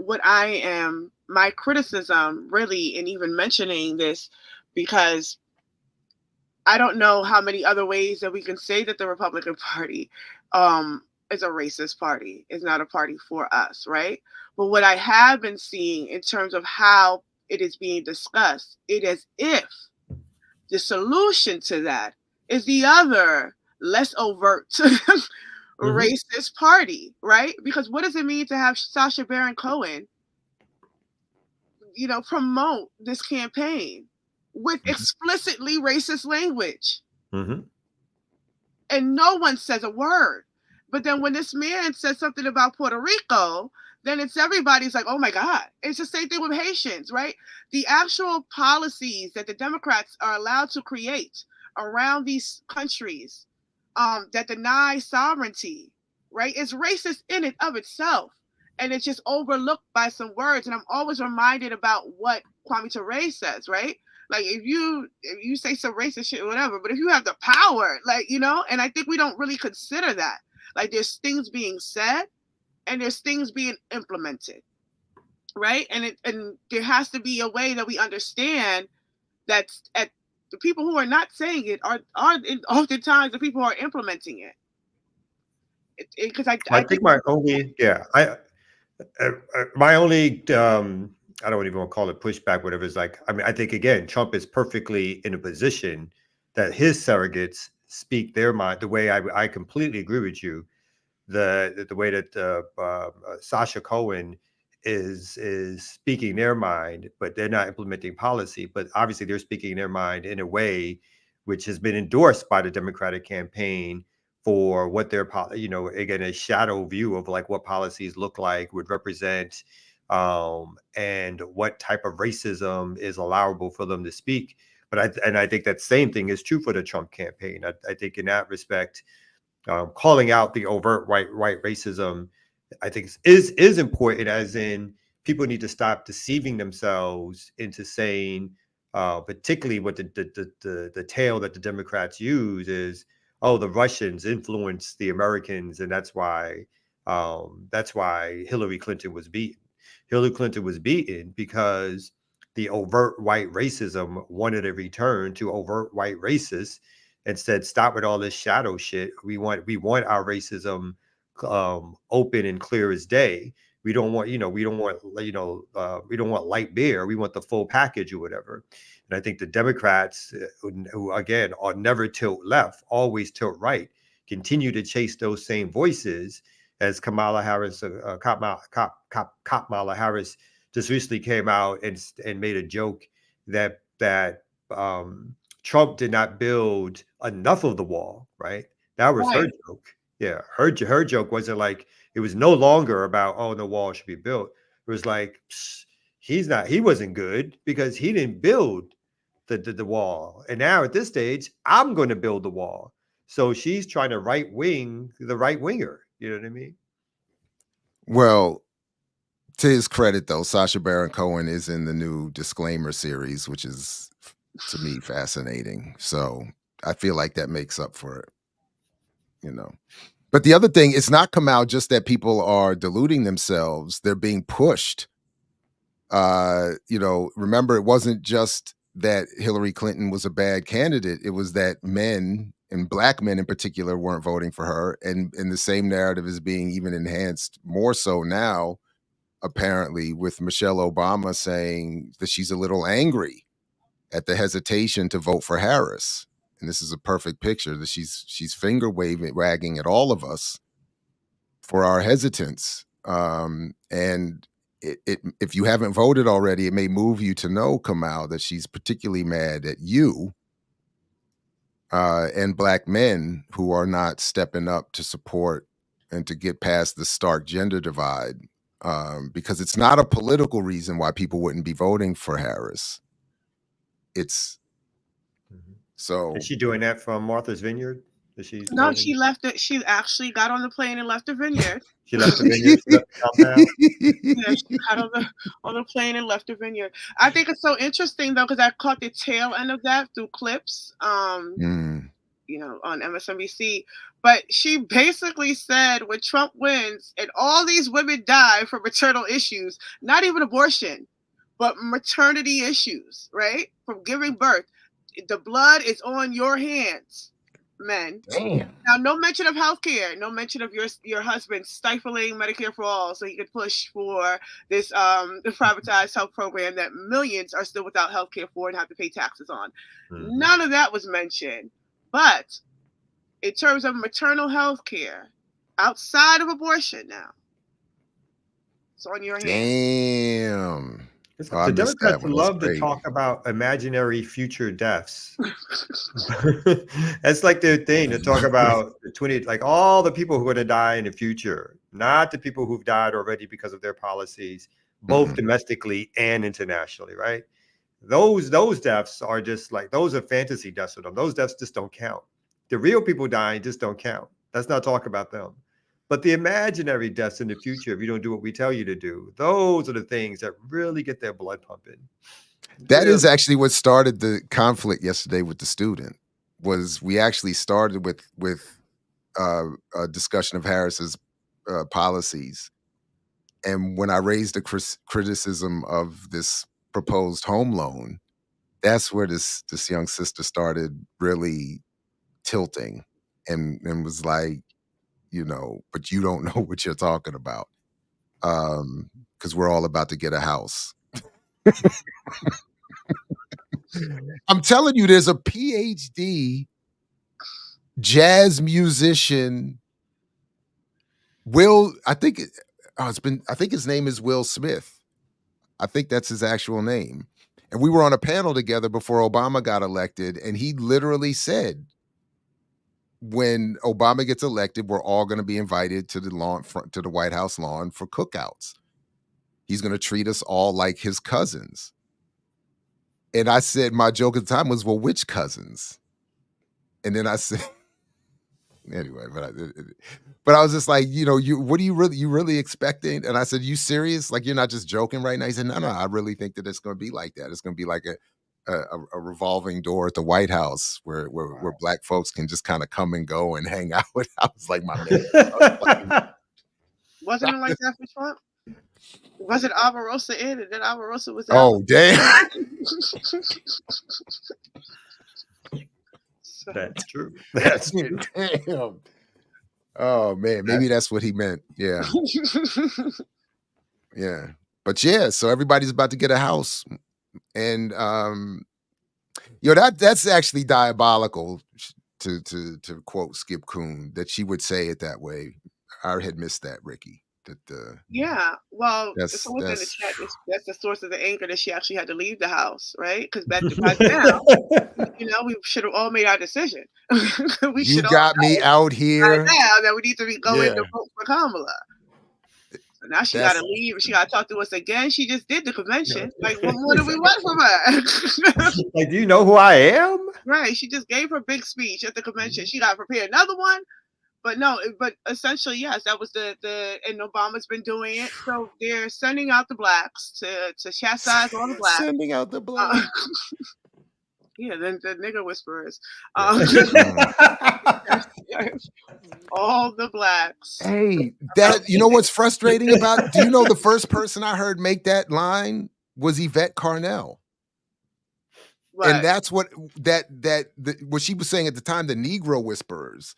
my criticism really, and even mentioning this, because I don't know how many other ways that we can say that the Republican Party is a racist party, is not a party for us, right? But what I have been seeing in terms of how it is being discussed, it is if the solution to that is the other less overt racist party, right? Because what does it mean to have Sacha Baron Cohen, promote this campaign with explicitly racist language? And no one says a word. But then when this man says something about Puerto Rico, then everybody's like, oh my God. It's the same thing with Haitians, right? The actual policies that the Democrats are allowed to create around these countries that deny sovereignty, right, is racist in and of itself. And it's just overlooked by some words. And I'm always reminded about what Kwame Ture says, right? Like if you say some racist shit or whatever, but if you have the power, and I think we don't really consider that. Like there's things being said and there's things being implemented, right? And there has to be a way that we understand that the people who are not saying it are oftentimes the people who are implementing it. Because I think my only I don't even want to call it pushback, whatever. It's like, I think, again, Trump is perfectly in a position that his surrogates speak their mind the way I completely agree with you. The way that Sacha Cohen is speaking their mind, but they're not implementing policy. But obviously they're speaking their mind in a way which has been endorsed by the Democratic campaign for what their, again, a shadow view of like what policies look like, would represent, and what type of racism is allowable for them to speak. But I think that same thing is true for the Trump campaign. I think in that respect, calling out the overt white racism, I think is important, as in people need to stop deceiving themselves into saying, particularly what the tale that the Democrats use is, oh, the Russians influenced the Americans, and that's why Hillary Clinton was beaten. Hillary Clinton was beaten because the overt white racism wanted a return to overt white racists and said, stop with all this shadow shit. We want our racism open and clear as day. We don't want light beer. We want the full package or whatever. And I think the Democrats, who again are never tilt left, always tilt right, continue to chase those same voices. As Kamala Harris just recently came out and made a joke that Trump did not build enough of the wall, right? That was her joke. Yeah, her joke wasn't like, it was no longer about, oh, the wall should be built. It was like, he wasn't good because he didn't build the wall. And now at this stage, I'm going to build the wall. So she's trying to right wing the right winger. You know what I mean? Well, to his credit, though, Sacha Baron Cohen is in the new Disclaimer series, which is, to me, fascinating. So I feel like that makes up for it, you know. But the other thing, it's not come out just that people are deluding themselves. They're being pushed. Remember, it wasn't just that Hillary Clinton was a bad candidate. It was that men, and black men in particular, weren't voting for her. And the same narrative is being even enhanced more so now, apparently, with Michelle Obama saying that she's a little angry at the hesitation to vote for Harris. And this is a perfect picture that she's finger wagging at all of us for our hesitance. And if you haven't voted already, it may move you to know, Kamau, that she's particularly mad at you and black men who are not stepping up to support and to get past the stark gender divide, because it's not a political reason why people wouldn't be voting for Harris. It's so. Is she doing that from Martha's Vineyard? No, she left it. She actually got on the plane and left the vineyard. She left the vineyard. She left the compound. Yeah, she got on the plane and left the vineyard. I think it's so interesting though, because I caught the tail end of that through clips, on MSNBC. But she basically said, when Trump wins and all these women die from maternal issues, not even abortion, but maternity issues, right? From giving birth, the blood is on your hands. Men. Damn. Now, no mention of healthcare, no mention of your husband stifling Medicare for all so he could push for this the privatized health program that millions are still without healthcare for and have to pay taxes on. Mm-hmm. None of that was mentioned. But in terms of maternal health care, outside of abortion now, it's on your hands. Damn. The Democrats love to talk about imaginary future deaths. That's like their thing, to talk about all the people who are going to die in the future, not the people who've died already because of their policies, both domestically and internationally, right? Those deaths are just like, those are fantasy deaths for them. Those deaths just don't count. The real people dying just don't count. Let's not talk about them. But the imaginary deaths in the future, if you don't do what we tell you to do, those are the things that really get their blood pumping. That is actually what started the conflict yesterday with the student. Was we actually started with a discussion of Harris's policies, and when I raised a criticism of this proposed home loan, that's where this young sister started really tilting and was like, but you don't know what you're talking about, because we're all about to get a house. I'm telling you, there's a PhD jazz musician, I think his name is Will Smith. I think that's his actual name. And we were on a panel together before Obama got elected, and he literally said, when Obama gets elected, we're all going to be invited to the White House lawn for cookouts. He's going to treat us all like his cousins. And I said, my joke at the time was, well, which cousins? And then I said, anyway, but I was just like, what are you really expecting? And I said, you serious? Like, you're not just joking right now? He said, no, I really think that it's going to be like that. It's going to be like a revolving door at the White House where black folks can just kind of come and go and hang out. I was like, my man. Wasn't it like that for Trump? Was it Omarosa in and then Omarosa was out? Oh, damn. That's true. That's true. Damn. Oh man, maybe that's what he meant. Yeah. Yeah. But yeah, so everybody's about to get a house. And that's actually diabolical to quote Skip Coon, that she would say it that way. I had missed that, Ricky. Yeah, well, That's- someone in the that's- chat, that's the source of the anger that she actually had to leave the house, right? Because by now, we should have all made our decision. We You should got me out by here. now that we need to be going Yeah. to vote for Kamala. So now she got to leave and she got to talk to us again. She just did the convention. Like, what do we want from her? Like, do you know who I am? Right. She just gave her big speech at the convention. She got to prepare another one. But no, but essentially, yes, that was and Obama's been doing it. So they're sending out the blacks to chastise all the blacks. Sending out the blacks. Yeah, the nigger whisperers. All the blacks. Hey, that you know what's frustrating about? Do you know the first person I heard make that line was Yvette Carnell? Right. And that's what what she was saying at the time, the Negro Whisperers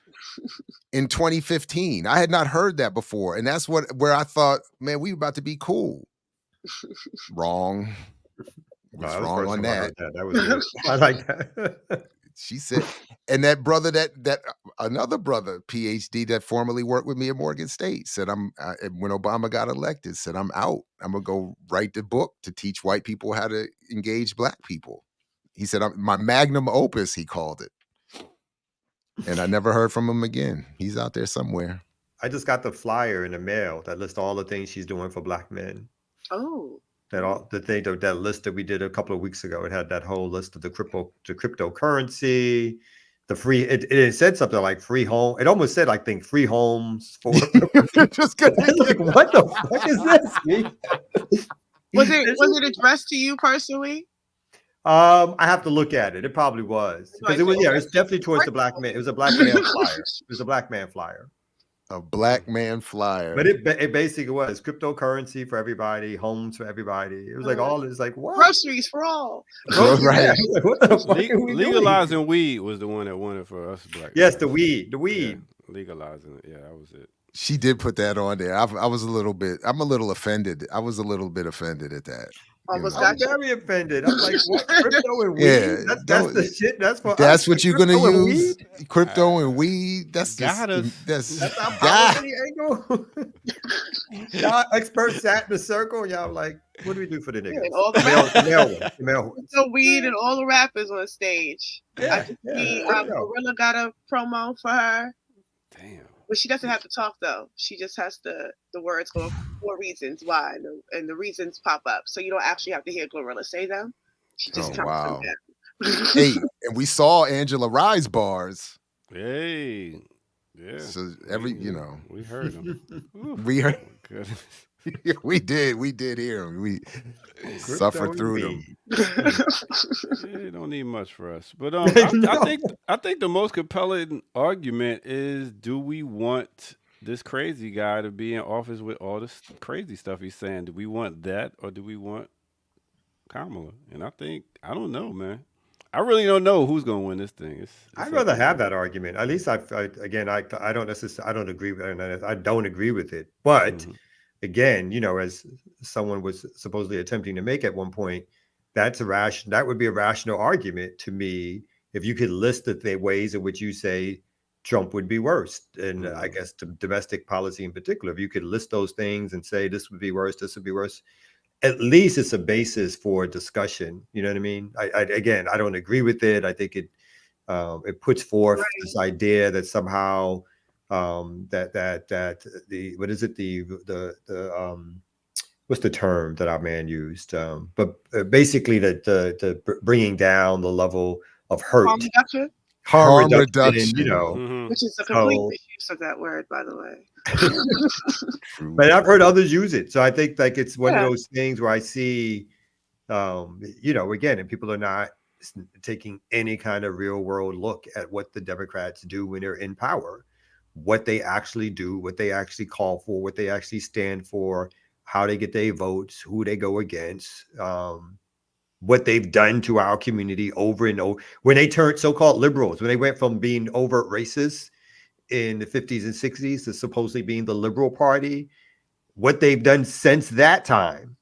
in 2015. I had not heard that before. And that's where I thought, man, we were about to be cool. Wrong. Was wrong on that. That was good. I like that. She said, and that brother, that another brother, PhD, that formerly worked with me at Morgan State, said, when Obama got elected, said, I'm out. I'm going to go write the book to teach white people how to engage black people. He said, my magnum opus, he called it. And I never heard from him again. He's out there somewhere. I just got the flyer in the mail that lists all the things she's doing for black men. Oh. That list that we did a couple of weeks ago. It had that whole list of the cryptocurrency, the free. It said something like free home. It almost said, I think, free homes for. Just like, what the fuck is this? Was it addressed to you personally? I have to look at it. It probably was, because it was. Yeah, it's definitely towards the black man. It was a black man flyer. It was a black man flyer. A black man flyer. But it basically was cryptocurrency for everybody, homes for everybody. It was like all this, like, what? Groceries for all. Right. What the fuck are we Legalizing doing? weed was the one that won it for us black. Yes, people. the weed. Yeah, legalizing it. Yeah, that was it. She did put that on there. I'm a little offended. I was a little bit offended at that. Almost I'm got you. very offended. I'm like, what? Crypto and weed? Yeah, That's the shit. That's for That's us. what you're gonna Crypto and use? weed? Crypto and weed. That's Got us. That's Our God. policy angle. Y'all experts sat in the circle. Y'all like, what do we do for the niggas? And all the The male ones. So weed and all the rappers on stage. I just see Gorilla got a promo for her. Damn. But she doesn't have to talk though. She just has the words go 4 reasons why, and the reasons pop up. So you don't actually have to hear Gorilla say them. She just counts them down. Hey, and we saw Angela Rise bars. Hey. Yeah. So we heard him. we heard. Oh, goodness. We did hear him. We suffered through them. It don't need much for us, but I think the most compelling argument is: do we want this crazy guy to be in office with all this crazy stuff he's saying? Do we want that, or do we want Kamala? And I don't know, man. I really don't know who's going to win this thing. It's I'd rather have that argument. At least I don't necessarily. I don't agree with it. I don't agree with it, but. Again, as someone was supposedly attempting to make at one point, that would be a rational argument to me if you could list the ways in which you say Trump would be worse. And I guess domestic policy in particular, if you could list those things and say this would be worse, this would be worse, at least it's a basis for discussion. You know what I mean? I don't agree with it. I think it puts forth this idea that somehow the what is it what's the term that our man used, but basically the bringing down the level of hurt, harm reduction, which is a complete misuse of that word, by the way. But I've heard others use it, so I think like it's one of those things where I see Again, and people are not taking any kind of real world look at what the Democrats do when they're in power, what they actually do, what they actually call for, what they actually stand for, how they get their votes, who they go against, what they've done to our community over and over. When they turned so-called liberals, when they went from being overt racists in the 50s and 60s to supposedly being the liberal party, what they've done since that time.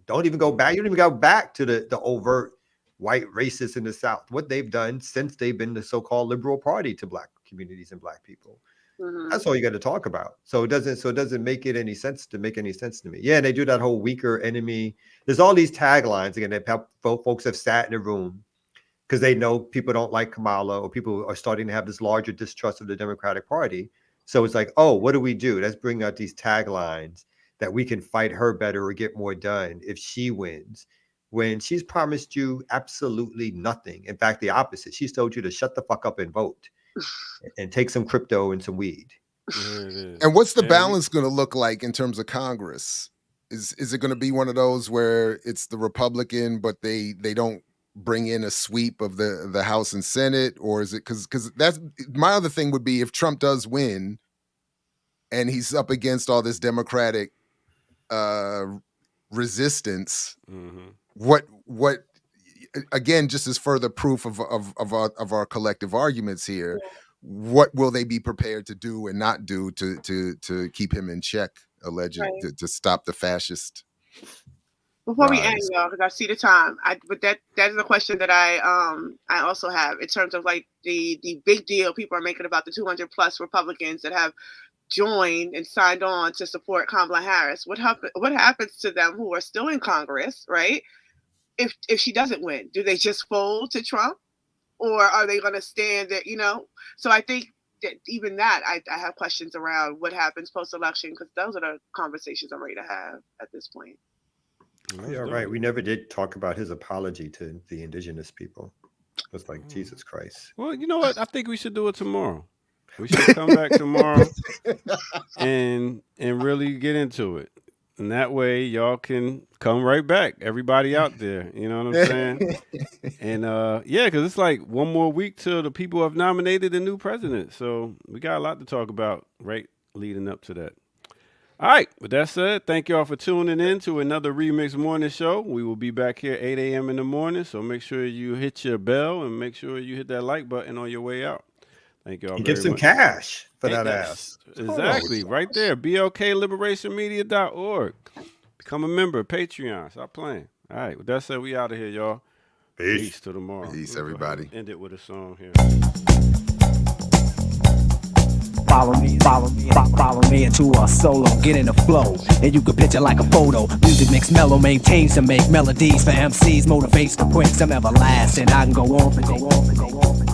Don't even go back. You don't even go back to the overt white racists in the South. What they've done since they've been the so-called liberal party to Black communities and Black people. Mm-hmm. That's all you got to talk about. So it doesn't make any sense to me. Yeah, and they do that whole weaker enemy. There's all these taglines again that folks have sat in a room because they know people don't like Kamala, or people are starting to have this larger distrust of the Democratic Party. So it's like, oh, what do we do? Let's bring out these taglines that we can fight her better or get more done if she wins, when she's promised you absolutely nothing. In fact, the opposite. She's told you to shut the fuck up and vote and take some crypto and some weed. And what's the balance going to look like in terms of Congress? Is it going to be one of those where it's the Republican, but they don't bring in a sweep of the House and Senate? Or is it because that's my other thing would be, if Trump does win and he's up against all this Democratic resistance, what again, just as further proof of our collective arguments here, what will they be prepared to do and not do to keep him in check, to stop the fascist? Before we end, y'all, because I see the time, but that is a question that I also have in terms of like the big deal people are making about the 200 plus Republicans that have joined and signed on to support Kamala Harris. What happens to them who are still in Congress, right? If she doesn't win, do they just fold to Trump, or are they going to stand there? So I think that even that, I have questions around what happens post-election, because those are the conversations I'm ready to have at this point. Yeah, right. We never did talk about his apology to the indigenous people. It's like, Jesus Christ. Well, you know what? I think we should do it tomorrow. We should come back tomorrow and really get into it. And that way y'all can come right back. Everybody out there. You know what I'm saying? And because it's like one more week till the people have nominated a new president. So we got a lot to talk about right leading up to that. All right. With that said, thank y'all for tuning in to another Remix Morning Show. We will be back here 8 a.m. in the morning. So make sure you hit your bell and make sure you hit that like button on your way out. Thank y'all. Give some cash for that ass. Exactly. Right there. BLKLiberationMedia.org. Become a member. Patreon. Stop playing. All right. With that said, we out of here, y'all. Peace to tomorrow. Peace, everybody. End it with a song here. Follow me into a solo, get in the flow, and you can picture like a photo. Music mix mellow, maintains to make melodies for MCs, motivates to bring some everlasting. I can go on and go on and go on.